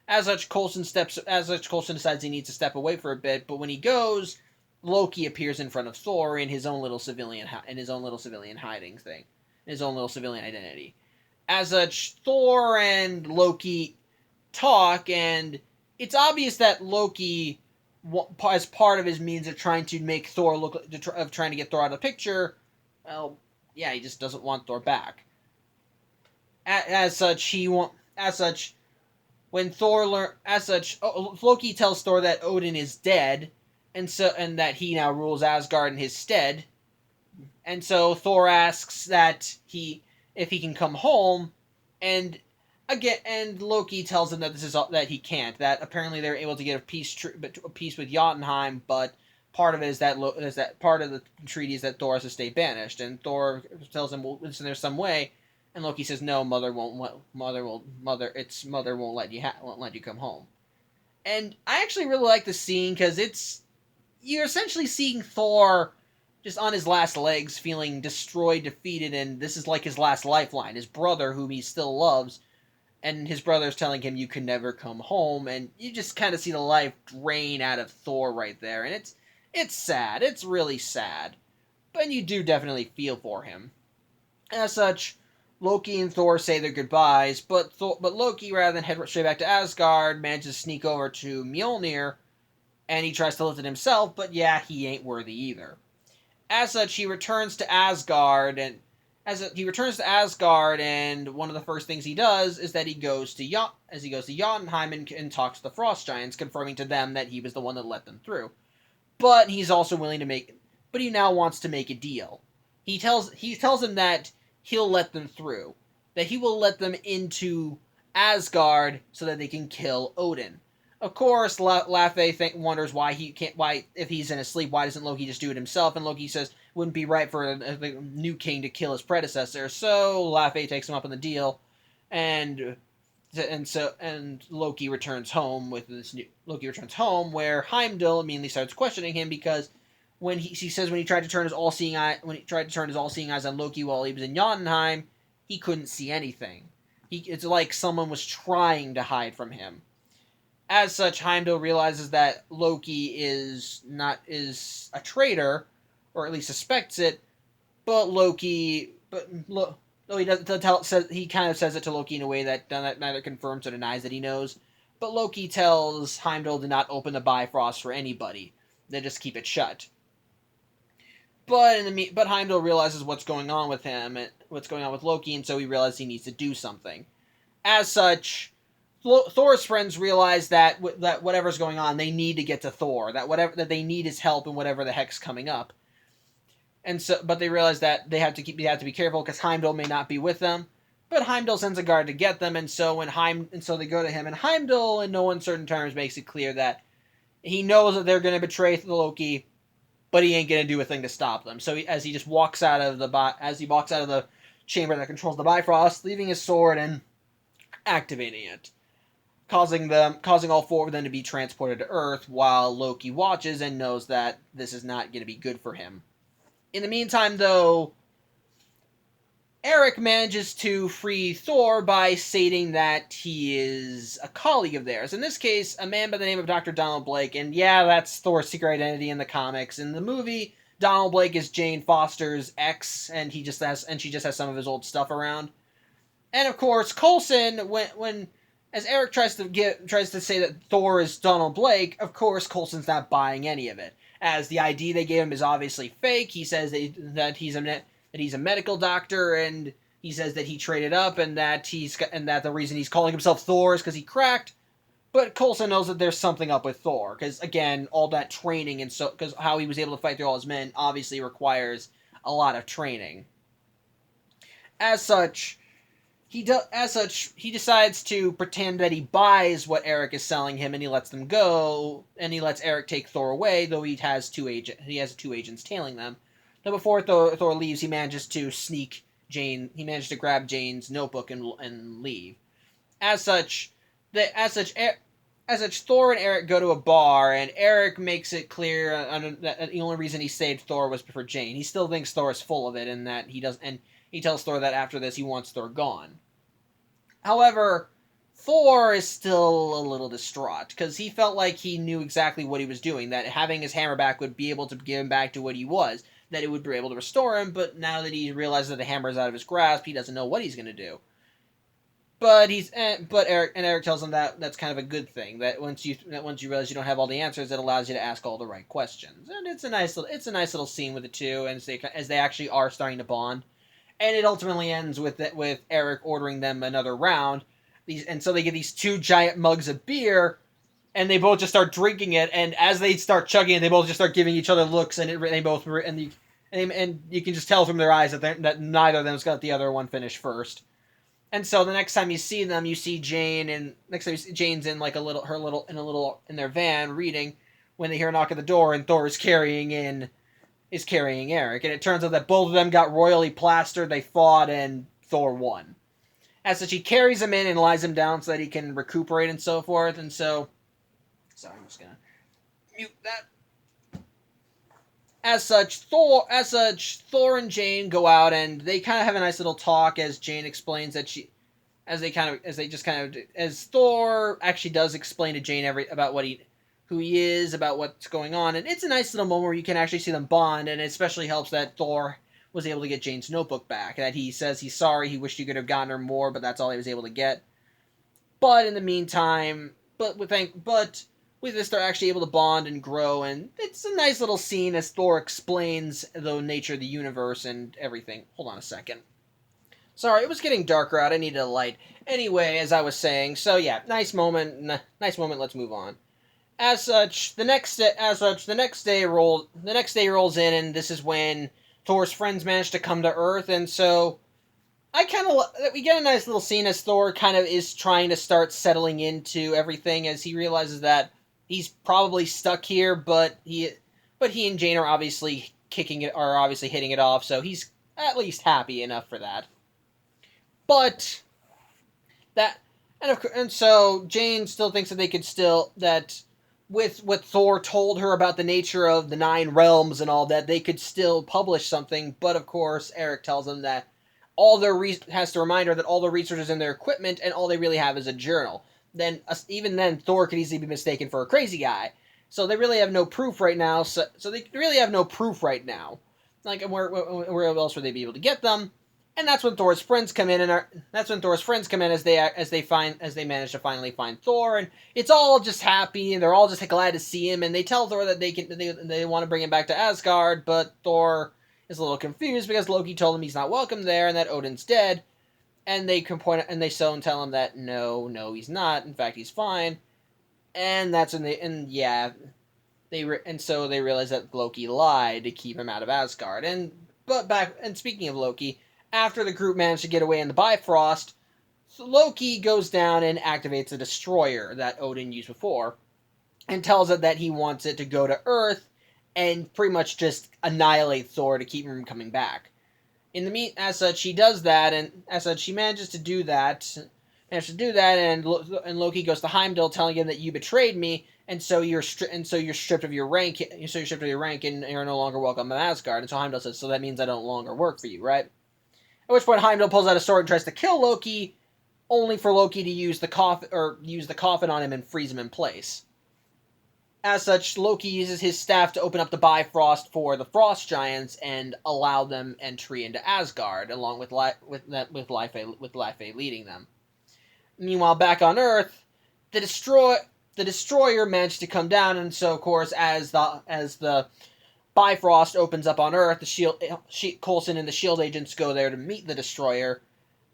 As such, Coulson decides he needs to step away for a bit, but when he goes, Loki appears in front of Thor in his own little civilian hiding thing, his own little civilian identity. As such, Thor and Loki talk, and it's obvious that Loki, as part of his means of trying to make Thor trying to get Thor out of the picture, well, yeah, he just doesn't want Thor back. Loki tells Thor that Odin is dead, and that he now rules Asgard in his stead. And so Thor asks if he can come home, and Loki tells him that he can't. That apparently they're able to get a peace with Jotunheim, but part of it is that part of the treaty is that Thor has to stay banished. And Thor tells him, "Well, listen, there's some way." And Loki says, "No, Mother won't let you come home." And I actually really like the scene because you're essentially seeing Thor just on his last legs, feeling destroyed, defeated, and this is like his last lifeline. His brother, whom he still loves, and his brother's telling him you can never come home, and you just kind of see the life drain out of Thor right there, and it's sad. It's really sad, but you do definitely feel for him. As such, Loki and Thor say their goodbyes, but Loki, rather than head straight back to Asgard, manages to sneak over to Mjolnir, and he tries to lift it himself, but yeah, he ain't worthy either. As such, he returns to Asgard, and one of the first things he does is that he goes to Jotunheim and talks to the Frost Giants, confirming to them that he was the one that let them through. But he's also but he now wants to make a deal. He tells them that he'll let them through, that he will let them into Asgard so that they can kill Odin. Of course, Laufey wonders why he can't. Why, if he's in his sleep, why doesn't Loki just do it himself? And Loki says it wouldn't be right for a new king to kill his predecessor. So Laufey takes him up on the deal, and Loki returns home with this new. Loki returns home where Heimdall immediately starts questioning him because when he says when he tried to turn his all-seeing eyes on Loki while he was in Jotunheim, he couldn't see anything. It's like someone was trying to hide from him. As such, Heimdall realizes that Loki is a traitor, or at least suspects it. But he doesn't he kind of says it to Loki in a way that neither confirms or denies that he knows. But Loki tells Heimdall to not open the Bifrost for anybody. They just keep it shut. But Heimdall realizes what's going on with him, and what's going on with Loki, and so he realizes he needs to do something. As such, Thor's friends realize that whatever's going on, they need to get to Thor. That they need his help in whatever the heck's coming up. But they realize that they have to be careful because Heimdall may not be with them. But Heimdall sends a guard to get them, and so they go to him, and Heimdall, in no uncertain terms, makes it clear that he knows that they're going to betray Loki, but he ain't going to do a thing to stop them. So as he walks out of the chamber that controls the Bifrost, leaving his sword and activating it, causing all four of them to be transported to Earth, while Loki watches and knows that this is not going to be good for him. In the meantime, though, Eric manages to free Thor by stating that he is a colleague of theirs. In this case, a man by the name of Dr. Donald Blake, and yeah, that's Thor's secret identity in the comics. In the movie, Donald Blake is Jane Foster's ex, and she just has some of his old stuff around. And of course, Coulson, as Eric tries to say that Thor is Donald Blake, of course Coulson's not buying any of it, as the ID they gave him is obviously fake. He says that he's a medical doctor, and he says that he traded up, and that the reason he's calling himself Thor is because he cracked. But Coulson knows that there's something up with Thor, because again, all that training because how he was able to fight through all his men obviously requires a lot of training. As such, he decides to pretend that he buys what Eric is selling him, and he lets them go, and he lets Eric take Thor away, though he has two agents tailing them. Now, before Thor leaves, he manages to grab Jane's notebook and leave. As such, Thor and Eric go to a bar, and Eric makes it clear that the only reason he saved Thor was for Jane. He still thinks Thor is full of it, and that he tells Thor that after this he wants Thor gone. However, Thor is still a little distraught, because he felt like he knew exactly what he was doing, that having his hammer back would be able to give him back to what he was, that it would be able to restore him, but now that he realizes that the hammer is out of his grasp, he doesn't know what he's going to do. But Eric tells him that that's kind of a good thing, that once you realize you don't have all the answers, it allows you to ask all the right questions. And it's a nice little scene with the two, and as they actually are starting to bond. And it ultimately ends with Eric ordering them another round. And so they get these two giant mugs of beer, and they both just start drinking it. And as they start chugging it, they both just start giving each other looks, and you can just tell from their eyes that neither of them's got the other one finished first. And so the next time you see them, you see Jane, and next time you see Jane's in like in their van reading, when they hear a knock at the door, and Thor is carrying Eric, and it turns out that both of them got royally plastered. They fought, and Thor won. As such, he carries him in and lies him down so that he can recuperate and so forth. And so, sorry, I'm just gonna mute that. As such, Thor and Jane go out, and they kind of have a nice little talk as Jane explains that as Thor actually does explain to Jane about who he is, about what's going on, and it's a nice little moment where you can actually see them bond, and it especially helps that Thor was able to get Jane's notebook back, that he says he's sorry, he wished he could have gotten her more, but that's all he was able to get. But in the meantime, with this, they're actually able to bond and grow, and it's a nice little scene as Thor explains the nature of the universe and everything. Hold on a second. Sorry, it was getting darker out, I needed a light. Anyway, as I was saying, so yeah, nice moment, let's move on. The next day rolls in, and this is when Thor's friends manage to come to Earth, and so we get a nice little scene as Thor kind of is trying to start settling into everything as he realizes that he's probably stuck here, but he and Jane are obviously hitting it off, so he's at least happy enough for that. But that and so Jane still thinks that they could still that with what Thor told her about the nature of the 9 realms and all that, they could still publish something. But of course, Eric tells them that has to remind her that all the research is in their equipment, and all they really have is a journal. Then even then, Thor could easily be mistaken for a crazy guy. So they really have no proof right now. So they really have no proof right now. Like, where else would they be able to get them? And that's when Thor's friends come in, as they manage to finally find Thor, and it's all just happy, and they're all just glad to see him, and they tell Thor that they want to bring him back to Asgard, but Thor is a little confused because Loki told him he's not welcome there and that Odin's dead, and they tell him that no, he's not. In fact, he's fine, and that's when so they realize that Loki lied to keep him out of Asgard, and speaking of Loki. After the group managed to get away in the Bifrost, Loki goes down and activates a destroyer that Odin used before, and tells it that he wants it to go to Earth and pretty much just annihilate Thor to keep him from coming back. As such, he does that, and as such, he manages to do that. And Loki goes to Heimdall, telling him that you betrayed me, and so you're stripped of your rank. And you're no longer welcome in Asgard. And so Heimdall says, "So that means I don't longer work for you, right?" At which point Heimdall pulls out a sword and tries to kill Loki, only for Loki to use the coffin on him and freeze him in place. As such, Loki uses his staff to open up the Bifrost for the Frost Giants and allow them entry into Asgard, along with Life-A leading them. Meanwhile, back on Earth, the destroyer managed to come down, and so of course, as the Bifrost opens up on Earth, Coulson and the S.H.I.E.L.D. agents go there to meet the destroyer,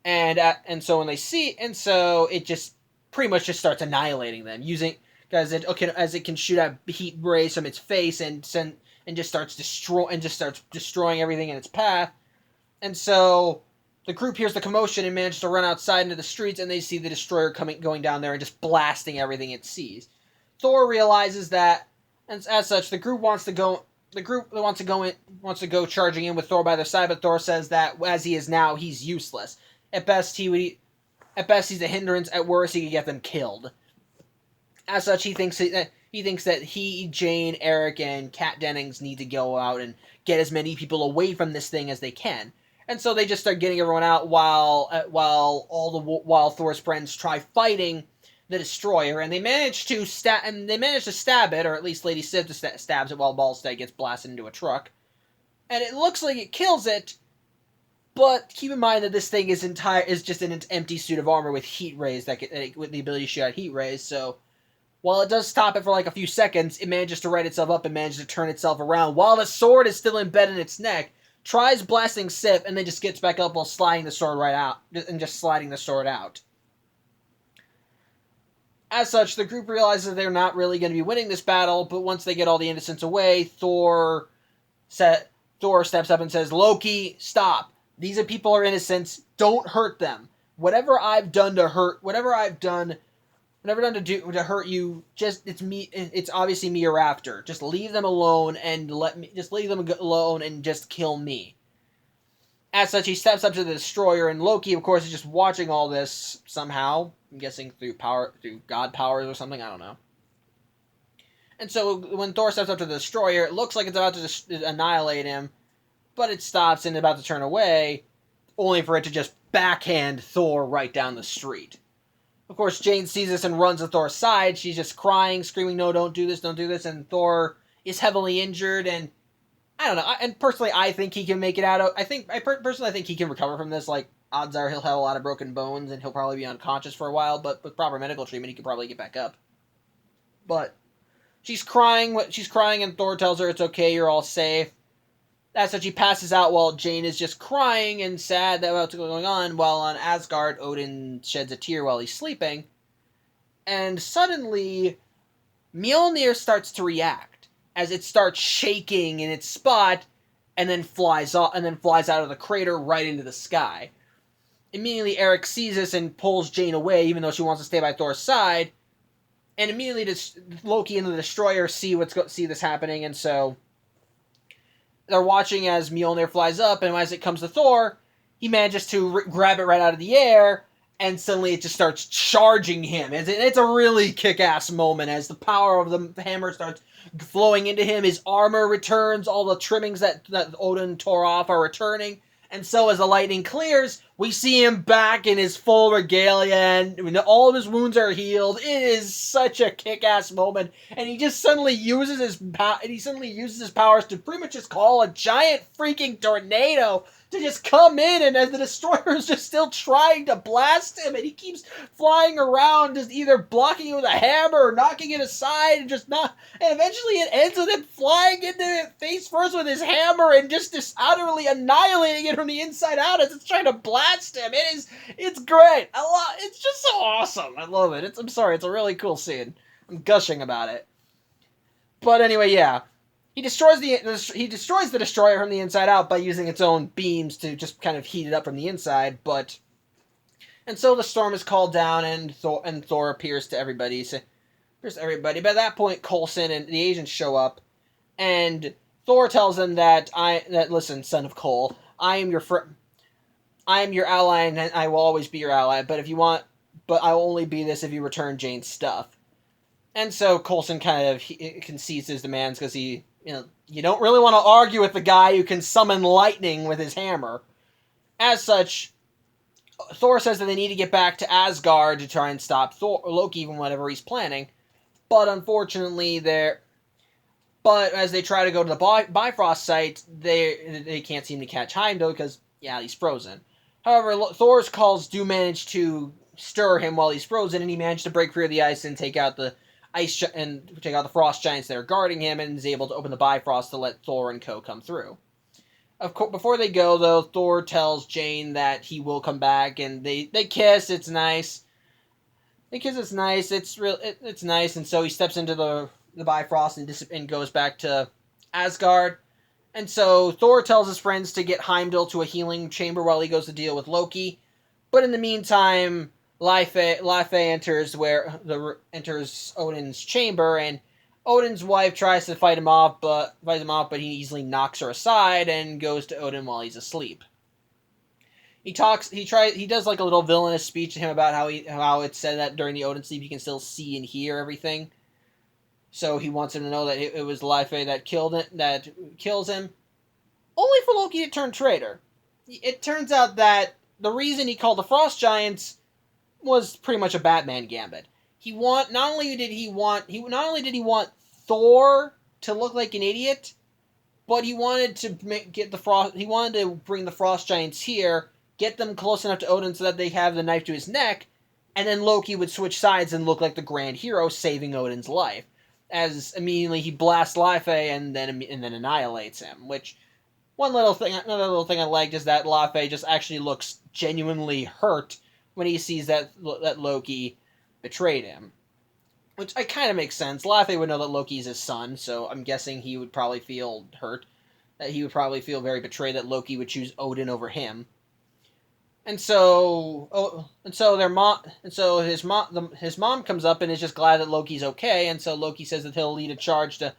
and so it just pretty much just starts annihilating them as it can shoot out heat rays from its face and just starts destroying everything in its path. And so the group hears the commotion and manages to run outside into the streets, and they see the destroyer going down there and just blasting everything it sees. Thor realizes that, and as such, the group wants to go charging in with Thor by their side, but Thor says that as he is now, he's useless. At best, he's a hindrance. At worst, he could get them killed. As such, he thinks that he, Jane, Eric, and Kat Dennings need to go out and get as many people away from this thing as they can. And so they just start getting everyone out while Thor's friends try fighting the destroyer, and they manage to stab it, or at least Lady Sif stabs it while Ballstead gets blasted into a truck. And it looks like it kills it, but keep in mind that this thing is just an empty suit of armor with heat rays with the ability to shoot out heat rays. So while it does stop it for like a few seconds, it manages to right itself up and manages to turn itself around while the sword is still embedded in its neck. Tries blasting Sif and then just gets back up while sliding the sword out. As such, the group realizes they're not really going to be winning this battle, but once they get all the innocents away, Thor steps up and says, "Loki, stop. These people are innocents. Don't hurt them. Whatever I've done to hurt you, it's obviously me you're after. Just leave them alone and just kill me." As such, he steps up to the destroyer, and Loki, of course, is just watching all this somehow. I'm guessing through god powers or something, I don't know. And so when Thor steps up to the destroyer, it looks like it's about to annihilate him, but it stops and is about to turn away, only for it to just backhand Thor right down the street. Of course, Jane sees this and runs to Thor's side. She's just crying, screaming, "No, don't do this, don't do this," and Thor is heavily injured, and I don't know. And personally, I think he can make it out. I think he can recover from this. Like, odds are he'll have a lot of broken bones and he'll probably be unconscious for a while. But with proper medical treatment, he could probably get back up. But she's crying. And Thor tells her it's okay. You're all safe. As such, he passes out while Jane is just crying and sad about what's going on. While on Asgard, Odin sheds a tear while he's sleeping. And suddenly, Mjolnir starts to react as it starts shaking in its spot, and then flies out of the crater right into the sky. immediately Eric sees this and pulls Jane away, even though she wants to stay by Thor's side. And immediately Loki and the Destroyer see this happening, and so they're watching as Mjolnir flies up, and as it comes to Thor, he manages to grab it right out of the air, and suddenly it just starts charging him. It's a really kick-ass moment as the power of the hammer starts flowing into him. His armor returns, all the trimmings that Odin tore off are returning, and so as the lightning clears, we see him back in his full regalia, and all of his wounds are healed. It is such a kick-ass moment, and he just suddenly uses his powers to pretty much just call a giant freaking tornado to just come in, and as the Destroyer is just still trying to blast him, and he keeps flying around, just either blocking it with a hammer or knocking it aside, and eventually it ends with him flying into it face first with his hammer and just utterly annihilating it from the inside out as it's trying to blast him. It's great. It's just so awesome. I love it. I'm sorry, it's a really cool scene. I'm gushing about it. But anyway, yeah. He destroys the Destroyer from the inside out by using its own beams to just kind of heat it up from the inside, and so the storm is called down, and Thor appears to everybody. But at that point, Coulson and the agents show up, and Thor tells them that listen, son of Cole, I am your ally, and I will always be your ally. But I will only be this if you return Jane's stuff. And so Coulson kind of concedes his demands because you don't really want to argue with the guy who can summon lightning with his hammer. As such, Thor says that they need to get back to Asgard to try and stop Loki from whatever he's planning. But unfortunately, as they try to go to the Bifrost site, they can't seem to catch Heimdall because, he's frozen. However, Thor's calls do manage to stir him while he's frozen, and he managed to break free of the ice and take out the frost giants that are guarding him, and is able to open the Bifrost to let Thor and co come through. Of course, before they go, though, Thor tells Jane that he will come back, and they kiss. It's nice. They kiss. It's nice. It's nice, and so he steps into the Bifrost and goes back to Asgard. And so Thor tells his friends to get Heimdall to a healing chamber while he goes to deal with Loki. But in the meantime, Leif enters Odin's chamber, and Odin's wife tries to fight him off, but he easily knocks her aside and goes to Odin while he's asleep. He does like a little villainous speech to him about how it's said that during the Odin sleep he can still see and hear everything. So he wants him to know that it was Leif that kills him, only for Loki to turn traitor. It turns out that the reason he called the Frost Giants was pretty much a Batman gambit. Not only did he want Thor to look like an idiot, but he wanted to bring the Frost Giants here, get them close enough to Odin so that they have the knife to his neck, and then Loki would switch sides and look like the grand hero saving Odin's life. As immediately he blasts Leif and then annihilates him. Which another little thing I liked is that Leif just actually looks genuinely hurt when he sees that Loki betrayed him. Which kind of makes sense. Leif would know that Loki's his son, so I'm guessing he would probably feel hurt. That he would probably feel very betrayed that Loki would choose Odin over him. And so his mom comes up and is just glad that Loki's okay, and so Loki says that he'll lead a charge to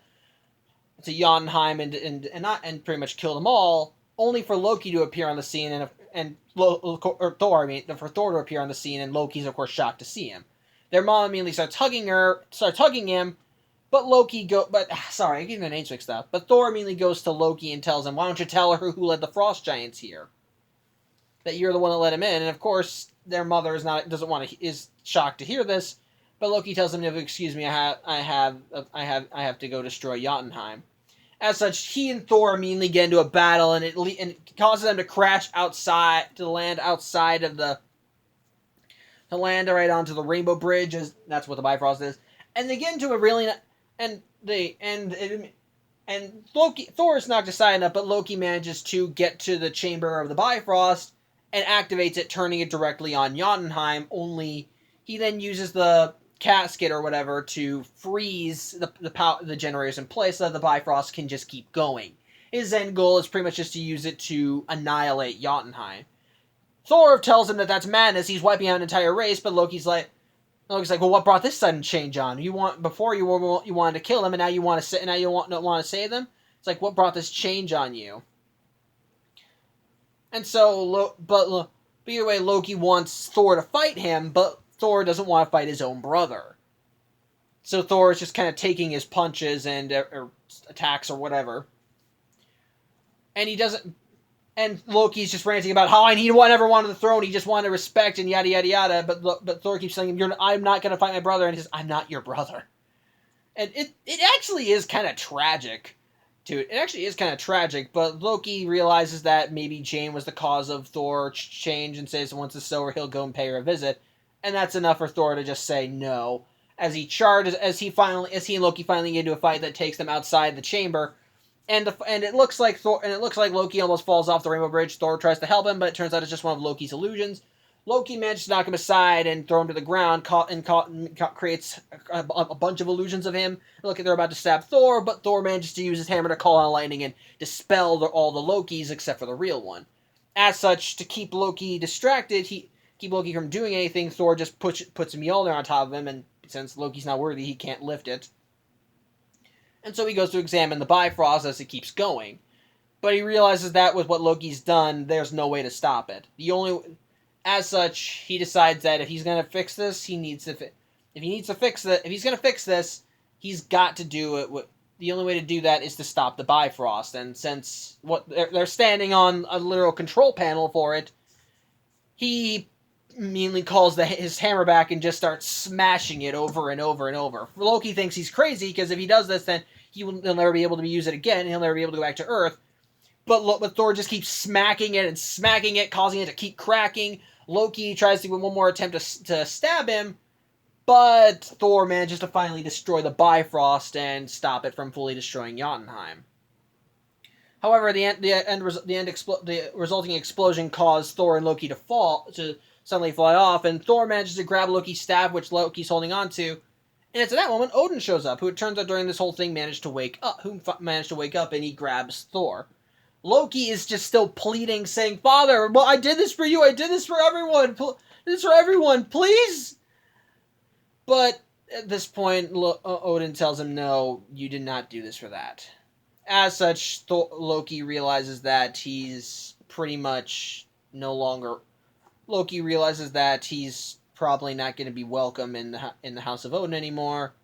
Jotunheim and pretty much kill them all, only for Loki to appear on the scene for Thor to appear on the scene, and Loki's of course shocked to see him. Their mom immediately starts hugging him, sorry, I get their names mixed up. But Thor immediately goes to Loki and tells him, "Why don't you tell her who led the Frost Giants here? That you're the one that let him in." And of course, their mother is shocked to hear this. But Loki tells him, "Excuse me, I have to go destroy Jotunheim." As such, he and Thor immediately get into a battle, and it causes them to crash to land right onto the Rainbow Bridge, as that's what the Bifrost is. And they get into a really and Thor is not deciding that, but Loki manages to get to the chamber of the Bifrost and activates it, turning it directly on Jotunheim. Only he then uses the casket or whatever to freeze the generators in place so that the Bifrost can just keep going. His end goal is pretty much just to use it to annihilate Jotunheim. Thor tells him that that's madness. He's wiping out an entire race, but Loki's like, well, what brought this sudden change on? Before you wanted to kill them, and now you want to don't want to save them. It's like, what brought this change on you? And so, but either way, Loki wants Thor to fight him, but Thor doesn't want to fight his own brother. So Thor is just kind of taking his punches and or attacks or whatever. And he doesn't. And Loki's just ranting about how he never wanted the throne, he just wanted respect and yada yada yada. But Thor keeps saying, I'm not going to fight my brother, and he says, I'm not your brother. And it actually is kind of tragic. It actually is kind of tragic, but Loki realizes that maybe Jane was the cause of Thor's change and says once it's over, he'll go and pay her a visit. And that's enough for Thor to just say no. As he and Loki finally get into a fight that takes them outside the chamber. And it looks like Loki almost falls off the Rainbow Bridge. Thor tries to help him, but it turns out it's just one of Loki's illusions. Loki manages to knock him aside and throw him to the ground, creates a bunch of illusions of him. They're about to stab Thor, but Thor manages to use his hammer to call on lightning and dispel all the Lokis except for the real one. As such, to keep Loki distracted, keep Loki from doing anything, Thor just puts Mjolnir on top of him, and since Loki's not worthy, he can't lift it. And so he goes to examine the Bifrost as it keeps going. But he realizes that with what Loki's done, there's no way to stop it. As such, he decides that if he's going to fix this, he's got to do it. The only way to do that is to stop the Bifrost. And since they're standing on a literal control panel for it, he immediately calls his hammer back and just starts smashing it over and over and over. Loki thinks he's crazy, because if he does this, then he'll never be able to use it again, and he'll never be able to go back to Earth. But Thor just keeps smacking it, causing it to keep cracking. Loki tries to do one more attempt to stab him, but Thor manages to finally destroy the Bifrost and stop it from fully destroying Jotunheim. However, the resulting explosion caused Thor and Loki to suddenly fly off, and Thor manages to grab Loki's staff, which Loki's holding on to. And it's at that moment Odin shows up, who it turns out during this whole thing managed to wake up, and he grabs Thor. Loki is just still pleading, saying, "Father, well, I did this for you. I did this for everyone. Please." But at this point, Odin tells him, "No, you did not do this for that." As such, Loki realizes that he's pretty much no longer. Loki realizes that he's probably not going to be welcome in the House of Odin anymore,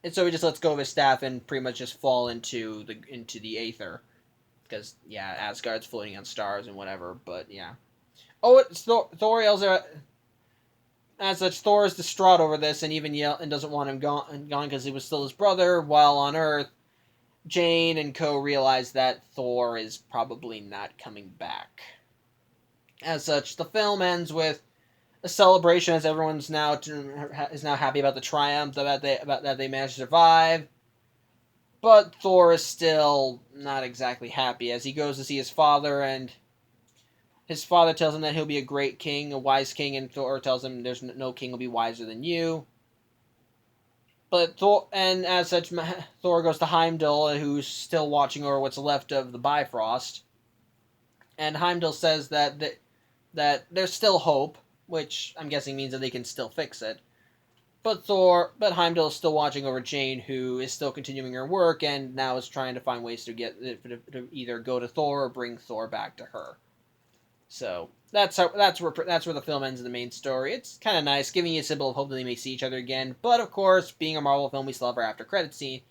and so he just lets go of his staff and pretty much just fall into the aether, because Asgard's floating on stars and whatever. But yeah, Thor yells at. As such, Thor is distraught over this and even doesn't want him gone because he was still his brother. While on Earth, Jane and co realize that Thor is probably not coming back. As such, the film ends with a celebration as everyone's now happy about the triumph, about that they managed to survive. But Thor is still not exactly happy as he goes to see his father, and his father tells him that he'll be a great king, a wise king, and Thor tells him there's no king will be wiser than you. But as such, Thor goes to Heimdall, who's still watching over what's left of the Bifrost. And Heimdall says that there's still hope, which I'm guessing means that they can still fix it. But Heimdall is still watching over Jane, who is still continuing her work, and now is trying to find ways to either go to Thor or bring Thor back to her. So that's where the film ends in the main story. It's kind of nice, giving you a symbol of hope that they may see each other again. But of course, being a Marvel film, we still have our after credit scene,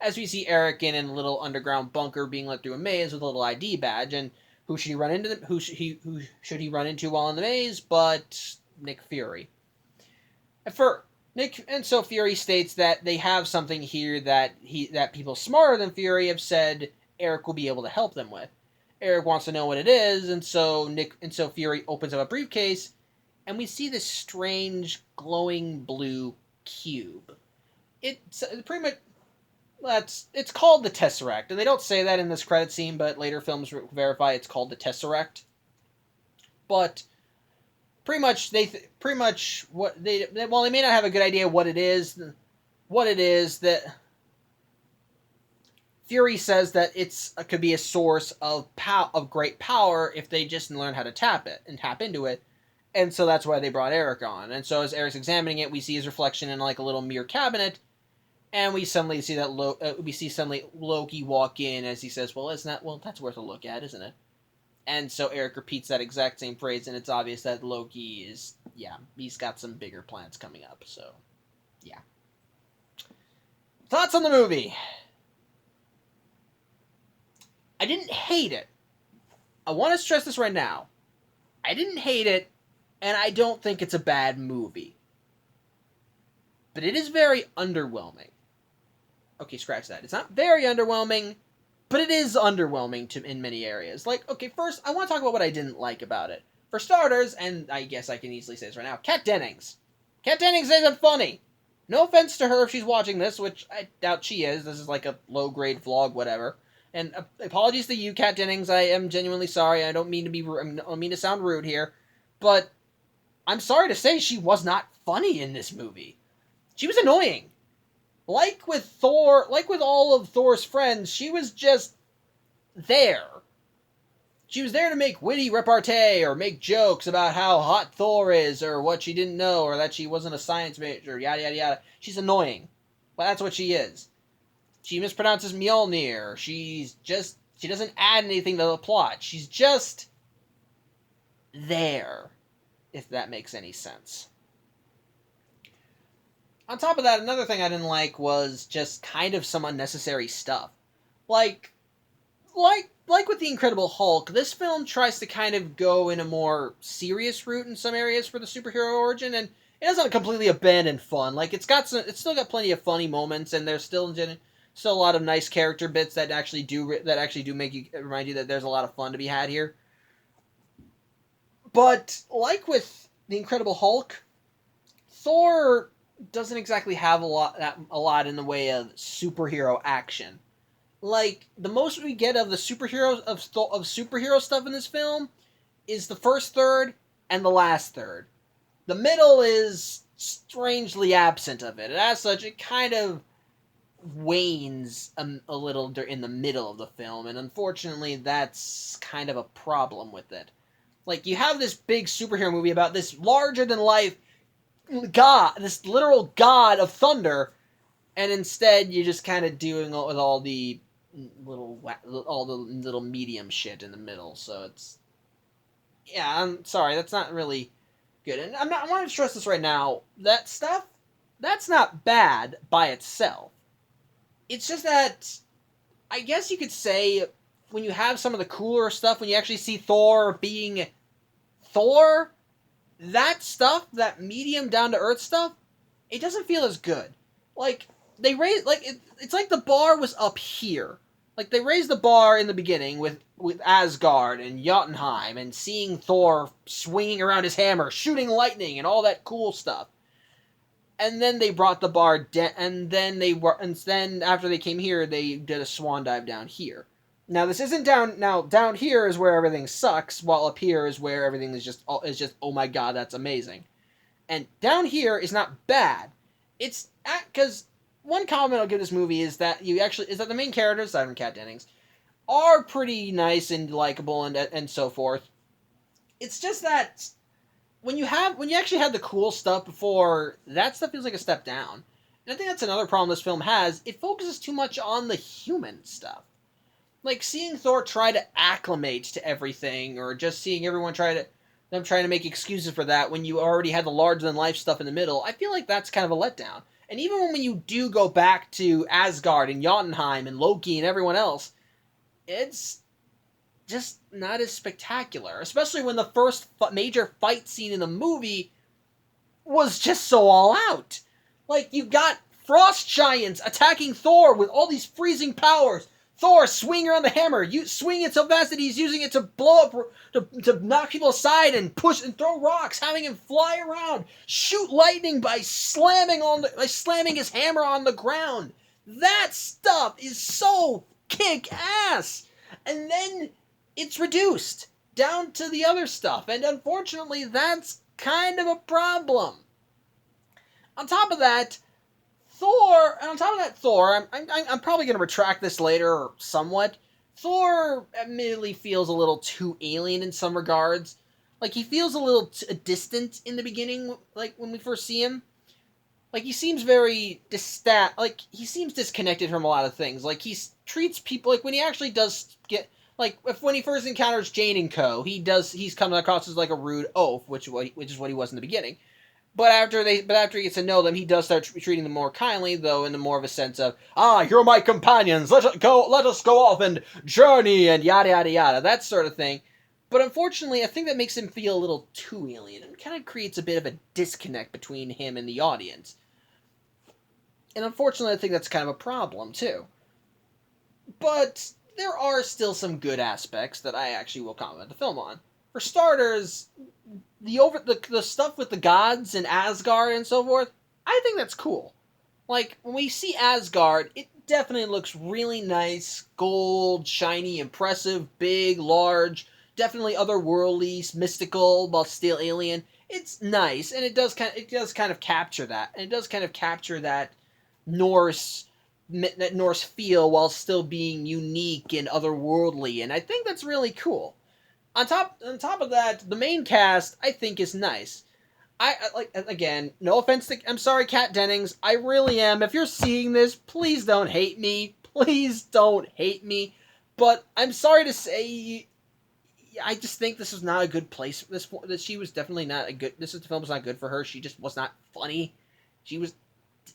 as we see Eric in a little underground bunker being let through a maze with a little ID badge. And who should he run into? Who should he run into while in the maze? But Nick Fury. So Fury states that they have something here that people smarter than Fury have said Eric will be able to help them with. Eric wants to know what it is, and so Fury opens up a briefcase, and we see this strange glowing blue cube. It's pretty much it's called the Tesseract, and they don't say that in this credit scene, but later films verify it's called the Tesseract. But pretty much while they may not have a good idea what it is that Fury says that could be a source of great power if they just learn how to tap into it. And so that's why they brought Eric on. And so as Eric's examining it, we see his reflection in like a little mirror cabinet, and we suddenly see that Loki walk in as he says, "Well, isn't that that's worth a look at, isn't it?" And so Eric repeats that exact same phrase, and it's obvious that Loki is, he's got some bigger plans coming up. So, yeah. Thoughts on the movie? I didn't hate it. I want to stress this right now. I didn't hate it, and I don't think it's a bad movie. But it is very underwhelming. Okay, scratch that. It's not very underwhelming, but it is underwhelming in many areas. Like, okay, first, I want to talk about what I didn't like about it. For starters, and I guess I can easily say this right now, Kat Dennings. Kat Dennings isn't funny. No offense to her if she's watching this, which I doubt she is. This is like a low-grade vlog, whatever. And apologies to you, Kat Dennings. I am genuinely sorry. I don't mean to sound rude here, but I'm sorry to say she was not funny in this movie. She was annoying. Like with Thor, like with all of Thor's friends, she was just there. She was there to make witty repartee or make jokes about how hot Thor is or what she didn't know or that she wasn't a science major, yada yada yada. She's annoying. But that's what she is. She mispronounces Mjolnir. She doesn't add anything to the plot. She's just there, if that makes any sense. On top of that, another thing I didn't like was just kind of some unnecessary stuff. Like with The Incredible Hulk, this film tries to kind of go in a more serious route in some areas for the superhero origin, and it doesn't completely abandon fun. Like, it's still got plenty of funny moments, and there's still a lot of nice character bits that actually do make you remind you that there's a lot of fun to be had here. But like with The Incredible Hulk, Thor doesn't exactly have a lot in the way of superhero action. Like, the most we get of the superhero stuff in this film is the first third and the last third. The middle is strangely absent of it, and as such, it kind of wanes a little in the middle of the film, and unfortunately, that's kind of a problem with it. Like, you have this big superhero movie about this larger-than-life god, this literal god of thunder, and instead you're just kind of doing it with all the little medium shit in the middle. So it's, I'm sorry, that's not really good. And I want to stress this right now. That stuff, that's not bad by itself. It's just that, I guess you could say, when you have some of the cooler stuff, when you actually see Thor being Thor, that stuff, that medium down-to-earth stuff, it doesn't feel as good. Like, they raised, like, it's like the bar was up here. Like, they raised the bar in the beginning with Asgard and Jotunheim and seeing Thor swinging around his hammer, shooting lightning and all that cool stuff. And then they brought the bar and then after they came here, they did a swan dive down here. Now, this isn't down here is where everything sucks, while up here is where everything is just, oh my god, that's amazing. And down here is not bad. It's, because one comment I'll give this movie is that the main characters, aside from Kat Dennings, are pretty nice and likable and so forth. It's just that when you actually had the cool stuff before, that stuff feels like a step down. And I think that's another problem this film has. It focuses too much on the human stuff. Like, seeing Thor try to acclimate to everything, or just seeing everyone trying to make excuses for that when you already had the larger-than-life stuff in the middle, I feel like that's kind of a letdown. And even when you do go back to Asgard and Jotunheim and Loki and everyone else, it's just not as spectacular. Especially when the first major fight scene in the movie was just so all out. Like, you got frost giants attacking Thor with all these freezing powers. Thor swinging around the hammer, swinging it so fast that he's using it to blow up, to knock people aside and push and throw rocks, having him fly around, shoot lightning by slamming his hammer on the ground. That stuff is so kick-ass! And then it's reduced down to the other stuff, and unfortunately that's kind of a problem. On top of that, Thor, I'm probably going to retract this later somewhat. Thor admittedly feels a little too alien in some regards. Like, he feels a little distant in the beginning, like, when we first see him. Like, he seems very he seems disconnected from a lot of things. Like, treats people, like, when he actually does get, like, when he first encounters Jane and Co., he's coming across as, like, a rude oaf, which is what he was in the beginning. But after he gets to know them, he does start treating them more kindly, though in the more of a sense of, you're my companions, let us go off and journey, and yada yada yada, that sort of thing. But unfortunately, I think that makes him feel a little too alien, and kind of creates a bit of a disconnect between him and the audience. And unfortunately, I think that's kind of a problem, too. But there are still some good aspects that I actually will comment the film on. For starters, the stuff with the gods and Asgard and so forth, I think that's cool. Like, when we see Asgard, it definitely looks really nice, gold, shiny, impressive, big, large, definitely otherworldly, mystical, but still alien. It's nice, and it does kind of capture that, and it does kind of capture that Norse feel while still being unique and otherworldly, and I think that's really cool. On top of that, the main cast I think is nice. I like, again, no offense to, I'm sorry, Kat Dennings, I really am. If you're seeing this, please don't hate me. Please don't hate me. But I'm sorry to say, I just think this is not a good place. That she was definitely not a good. The film was not good for her. She just was not funny. She was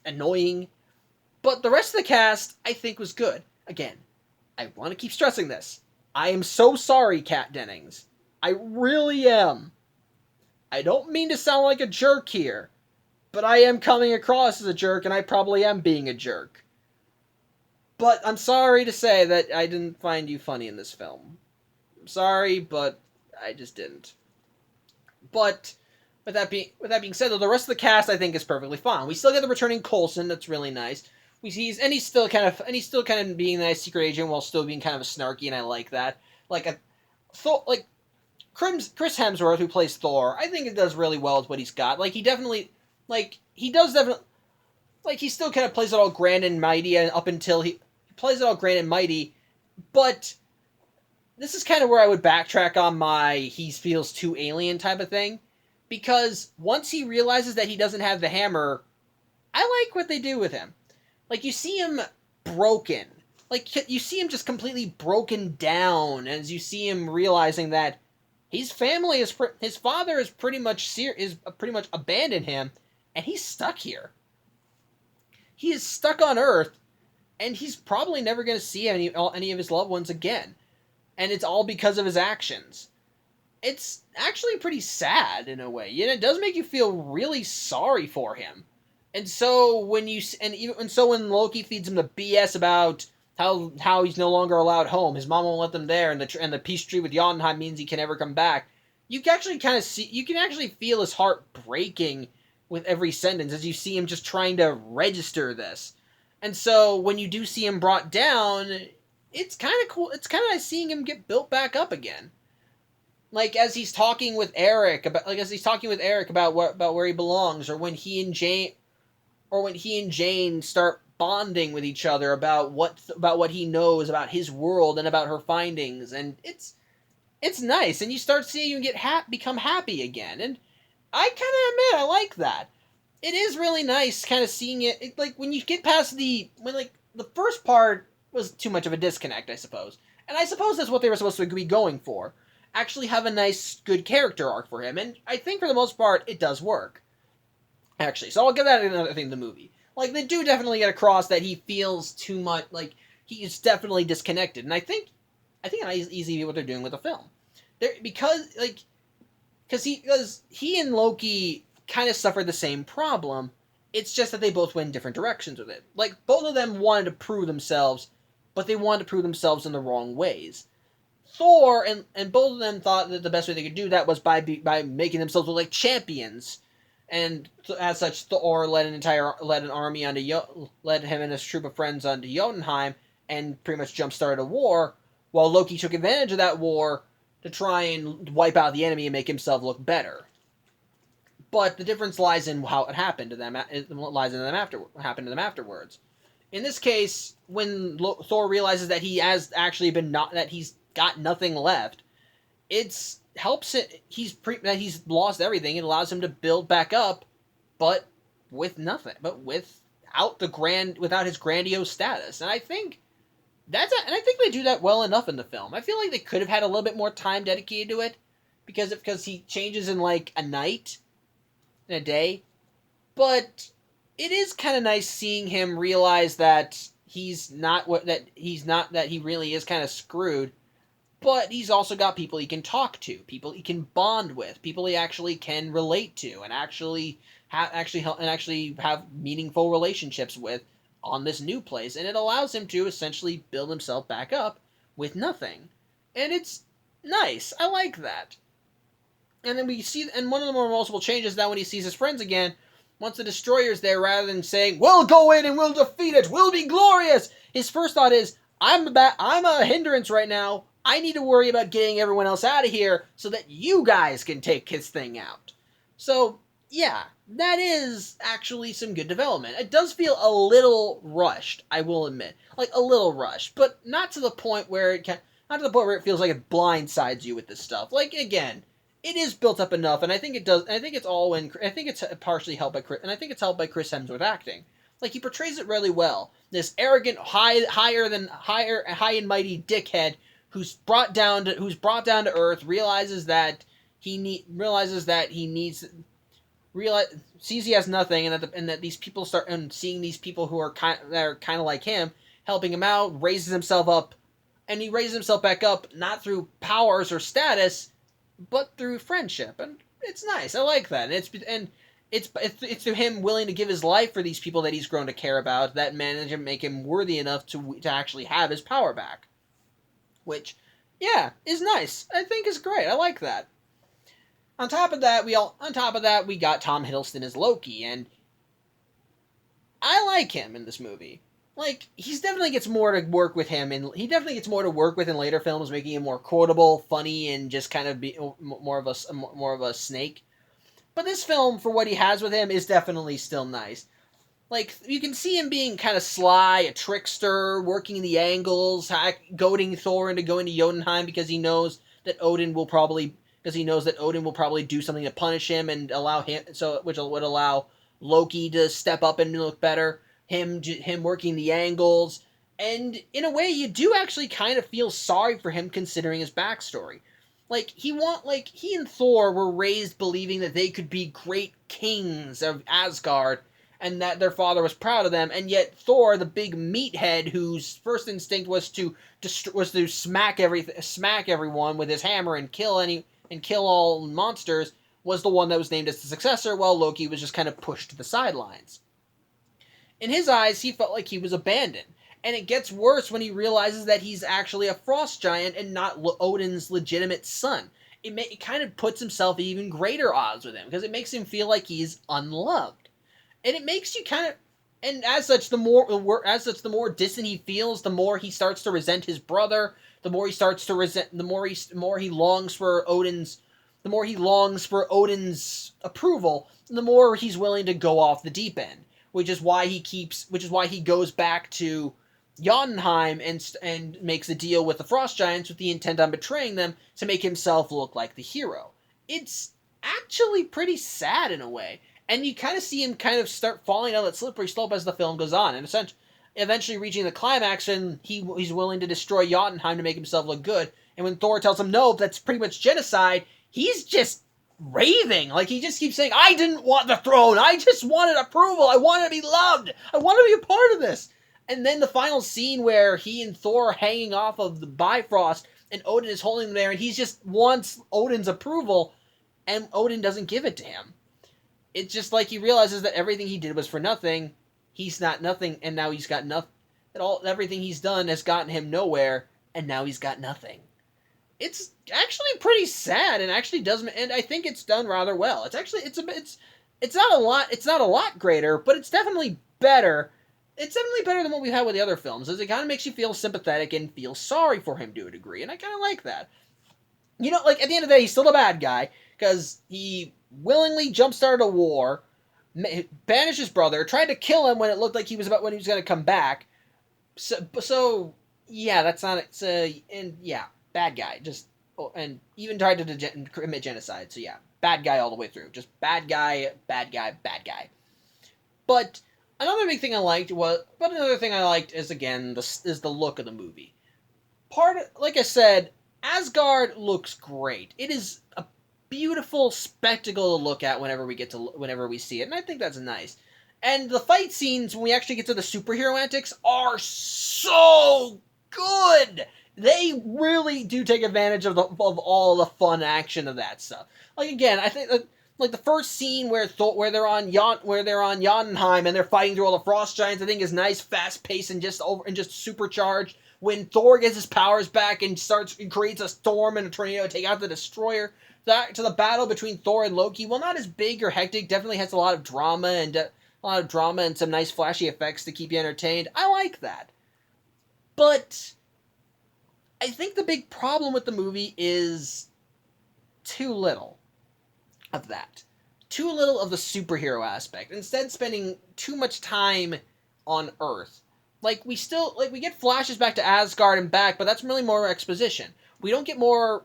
annoying. But the rest of the cast, I think, was good. Again, I want to keep stressing this. I am so sorry, Kat Dennings. I really am. I don't mean to sound like a jerk here, but I am coming across as a jerk, and I probably am being a jerk. But I'm sorry to say that I didn't find you funny in this film. I'm sorry, but I just didn't. But with that being said, though, the rest of the cast I think is perfectly fine. We still get the returning Coulson, that's really nice. He's still kind of being a nice secret agent while still being kind of snarky, and I like that. Chris Hemsworth, who plays Thor, I think it does really well with what he's got. Like, he still kind of plays it all grand and mighty, and up until he plays it all grand and mighty, but this is kind of where I would backtrack on my he feels too alien type of thing, because once he realizes that he doesn't have the hammer, I like what they do with him. Like, you see him broken. Like, you see him just completely broken down as you see him realizing that his family his father is pretty much abandoned him, and he's stuck here. He is stuck on Earth, and he's probably never going to see any of his loved ones again. And it's all because of his actions. It's actually pretty sad in a way. And it does make you feel really sorry for him. And so when Loki feeds him the BS about how he's no longer allowed home, his mom won't let them there, and the peace treaty with Jotunheim means he can never come back, you can actually feel his heart breaking with every sentence as you see him just trying to register this. And so when you do see him brought down, it's kind of cool. It's kind of nice seeing him get built back up again. Like, as he's talking with Eric about where he belongs, or when he and Jane start bonding with each other about what he knows about his world and about her findings, and it's nice, and you start seeing him become happy again, and I kind of admit I like that. It is really nice kind of seeing it like when you get past the first part was too much of a disconnect, I suppose. And I suppose that's what they were supposed to be going for. Actually have a nice, good character arc for him, and I think for the most part, it does work. Actually, so I'll give that another thing in the movie. Like, they do definitely get across that he feels too much, like, he is definitely disconnected, and I think it's easy what they're doing with the film. Because he and Loki kind of suffer the same problem, it's just that they both went in different directions with it. Like, both of them wanted to prove themselves, but they wanted to prove themselves in the wrong ways. Thor and both of them thought that the best way they could do that was by making themselves look like champions, and as such, Thor led him and his troop of friends onto Jotunheim and pretty much jump-started a war, while Loki took advantage of that war to try and wipe out the enemy and make himself look better. But the difference lies in how it happened to them. Happened to them afterwards. In this case, when Thor realizes that he has actually that he's got nothing left, it's helps it. That he's lost everything. It allows him to build back up, but with nothing, but without his grandiose status. And I think and I think they do that well enough in the film. I feel like they could have had a little bit more time dedicated to it, because he changes in like a night, in a day. But it is kind of nice seeing him realize that that he really is kind of screwed. But he's also got people he can talk to, people he can bond with, people he actually can relate to, and actually have meaningful relationships with on this new place. And it allows him to essentially build himself back up with nothing, and it's nice. I like that. And then and one of the more noticeable changes is that when he sees his friends again, once the destroyer's there, rather than saying, "We'll go in and we'll defeat it, we'll be glorious," his first thought is, I'm a hindrance right now. I need to worry about getting everyone else out of here so that you guys can take his thing out. So, yeah, that is actually some good development. It does feel a little rushed, I will admit. Like, a little rushed, but not to the point where it feels like it blindsides you with this stuff. Like, again, it is built up enough, and I think it does. I think it's partially helped by Chris, and I think it's helped by Chris Hemsworth acting. Like, he portrays it really well. This arrogant, high and mighty dickhead who's brought down to earth realizes he sees he has nothing, and that these people seeing these people who are kind of like him, helping him out, raises himself up, and he raises himself back up not through powers or status, but through friendship, and it's nice. I like that, and it's to him willing to give his life for these people that he's grown to care about, that manage and make him worthy enough to actually have his power back, which, yeah, is nice. I think is great. I like that. On top of that, we got Tom Hiddleston as Loki, and I like him in this movie. Like, he definitely gets more to work with in later films, making him more quotable, funny, and just kind of be more of a snake. But this film, for what he has with him, is definitely still nice. Like, you can see him being kind of sly, a trickster, working the angles, goading Thor into going to Jotunheim because he knows that Odin will probably do something to punish him and which would allow Loki to step up and look better. Him working the angles, and in a way, you do actually kind of feel sorry for him considering his backstory. Like, he and Thor were raised believing that they could be great kings of Asgard, and that their father was proud of them, and yet Thor, the big meathead whose first instinct was to smack everyone with his hammer and kill all monsters, was the one that was named as the successor, while Loki was just kind of pushed to the sidelines. In his eyes, he felt like he was abandoned, and it gets worse when he realizes that he's actually a frost giant and not Odin's legitimate son. It kind of puts himself at even greater odds with him, because it makes him feel like he's unloved. And it makes you kind of, and as such, the more distant he feels, the more he starts to resent his brother. The more he longs for Odin's approval, the more he's willing to go off the deep end. Which is why he goes back to Jotunheim and makes a deal with the Frost Giants with the intent on betraying them to make himself look like the hero. It's actually pretty sad in a way. And you kind of see him kind of start falling down that slippery slope as the film goes on, and eventually reaching the climax, and he's willing to destroy Jotunheim to make himself look good. And when Thor tells him no, that's pretty much genocide, he's just raving. Like, he just keeps saying, I didn't want the throne, I just wanted approval, I wanted to be loved, I want to be a part of this. And then the final scene where he and Thor are hanging off of the Bifrost, and Odin is holding him there, and he just wants Odin's approval, and Odin doesn't give it to him. It's just like he realizes that everything he did was for nothing. He's not nothing, and now he's got nothing. Everything he's done has gotten him nowhere, and now he's got nothing. It's actually pretty sad, and actually and I think it's done rather well. It's not a lot greater, but it's definitely better. It's definitely better than what we had with the other films, as it kind of makes you feel sympathetic and feel sorry for him to a degree, and I kind of like that. You know, like, at the end of the day, he's still a bad guy, because he willingly jump-started a war, banished his brother, tried to kill him when it looked like he was going to come back. So yeah, that's not it. And yeah, bad guy. Just and even tried to commit genocide. So yeah, bad guy all the way through. Just bad guy, bad guy, bad guy. But another thing I liked is again the look of the movie. Like I said, Asgard looks great. It is a beautiful spectacle to look at whenever we see it, and I think that's nice. And the fight scenes when we actually get to the superhero antics are so good. They really do take advantage of all the fun action of that stuff. Like again, I think like the first scene where they're on Jotunheim and they're fighting through all the frost giants, I think is nice, fast paced, and just supercharged. When Thor gets his powers back and creates a storm and a tornado to take out the destroyer. To the battle between Thor and Loki, while not as big or hectic, definitely has a lot of drama and some nice flashy effects to keep you entertained. I like that. But I think the big problem with the movie is too little of that. Too little of the superhero aspect. Instead, spending too much time on Earth. We get flashes back to Asgard and back, but that's really more exposition. We don't get more.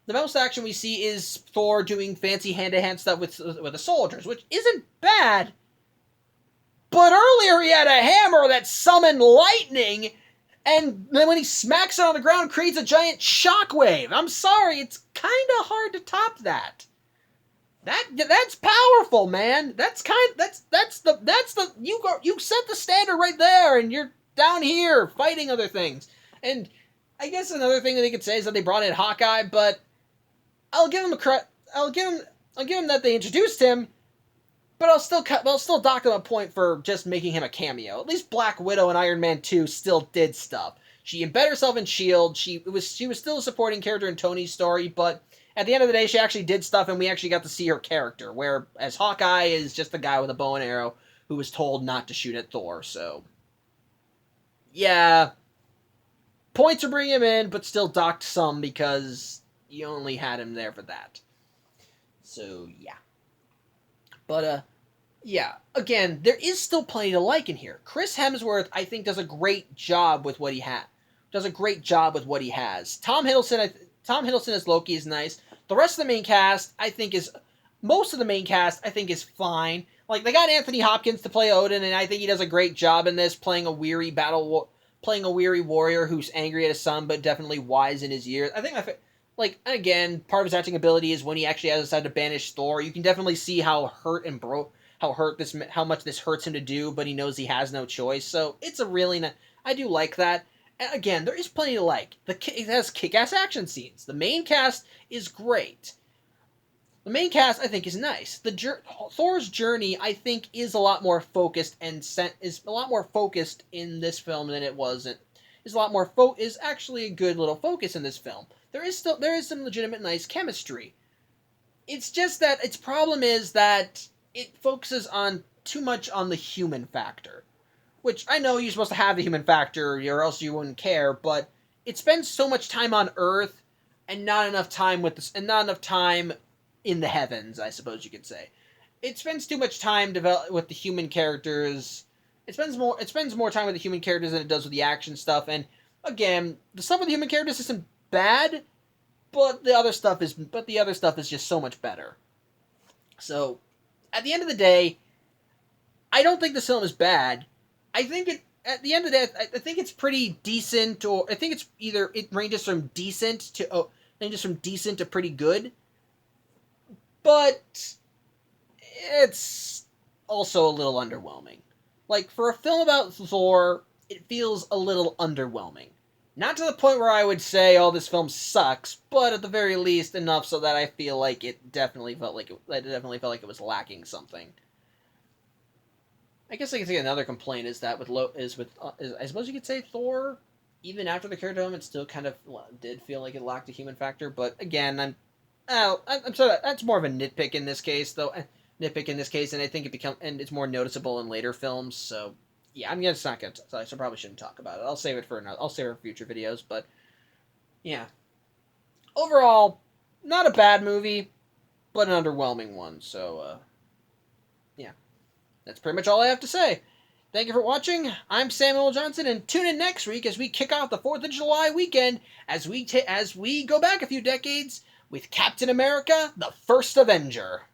The most action we see is Thor doing fancy hand-to-hand stuff with the soldiers, which isn't bad. But earlier he had a hammer that summoned lightning, and then when he smacks it on the ground, creates a giant shockwave. I'm sorry, it's kind of hard to top that. That's powerful, man. You set the standard right there, and you're down here fighting other things. And I guess another thing that they could say is that they brought in Hawkeye, but I'll give him that they introduced him, but I'll still dock them a point for just making him a cameo. At least Black Widow and Iron Man 2 still did stuff. She embedded herself in S.H.I.E.L.D. She was still a supporting character in Tony's story, but at the end of the day, she actually did stuff, and we actually got to see her character, whereas Hawkeye is just a guy with a bow and arrow who was told not to shoot at Thor, so yeah, points to bring him in, but still docked some because you only had him there for that. So, yeah. But, yeah. Again, there is still plenty to like in here. Chris Hemsworth, I think, does a great job with what he has. Tom Hiddleston as Loki is nice. The rest of the main cast, most of the main cast, I think, is fine. Like, they got Anthony Hopkins to play Odin, and I think he does a great job in this, playing a weary warrior who's angry at his son, but definitely wise in his years. I think, and again, part of his acting ability is when he actually has decided to banish Thor. You can definitely see how much this hurts him to do, but he knows he has no choice. So it's I do like that. And again, there is plenty to like. It has kick-ass action scenes. The main cast is great. The main cast, I think, is nice. Thor's journey, I think, is a lot more focused in this film than it was. Is actually a good little focus in this film. There is some legitimate nice chemistry. It's just that its problem is that it focuses on too much on the human factor. Which, I know you're supposed to have the human factor, or else you wouldn't care, but it spends so much time on Earth, and not enough time in the heavens, I suppose you could say. It spends too much time with the human characters. It spends more time with the human characters than it does with the action stuff, and again, the stuff with the human characters isn't bad, but the other stuff is just so much better. So, at the end of the day, I don't think this film is bad. I think at the end of the day, I think it's pretty decent, or I think it ranges from decent to pretty good. But it's also a little underwhelming. Like, for a film about Thor, it feels a little underwhelming. Not to the point where I would say, oh, this film sucks, but at the very least enough so that I feel like it definitely felt like it was lacking something. I guess I could say another complaint is that I suppose you could say Thor, even after the character development, still kind of did feel like it lacked a human factor. But again, I'm sorry, that's more of a nitpick in this case, though. And I think it's more noticeable in later films. So yeah, I'm just not gonna. So I probably shouldn't talk about it. I'll save it for future videos. But yeah, overall, not a bad movie, but an underwhelming one. So yeah. That's pretty much all I have to say. Thank you for watching. I'm Samuel Johnson, and tune in next week as we kick off the 4th of July weekend as we go back a few decades with Captain America, the First Avenger.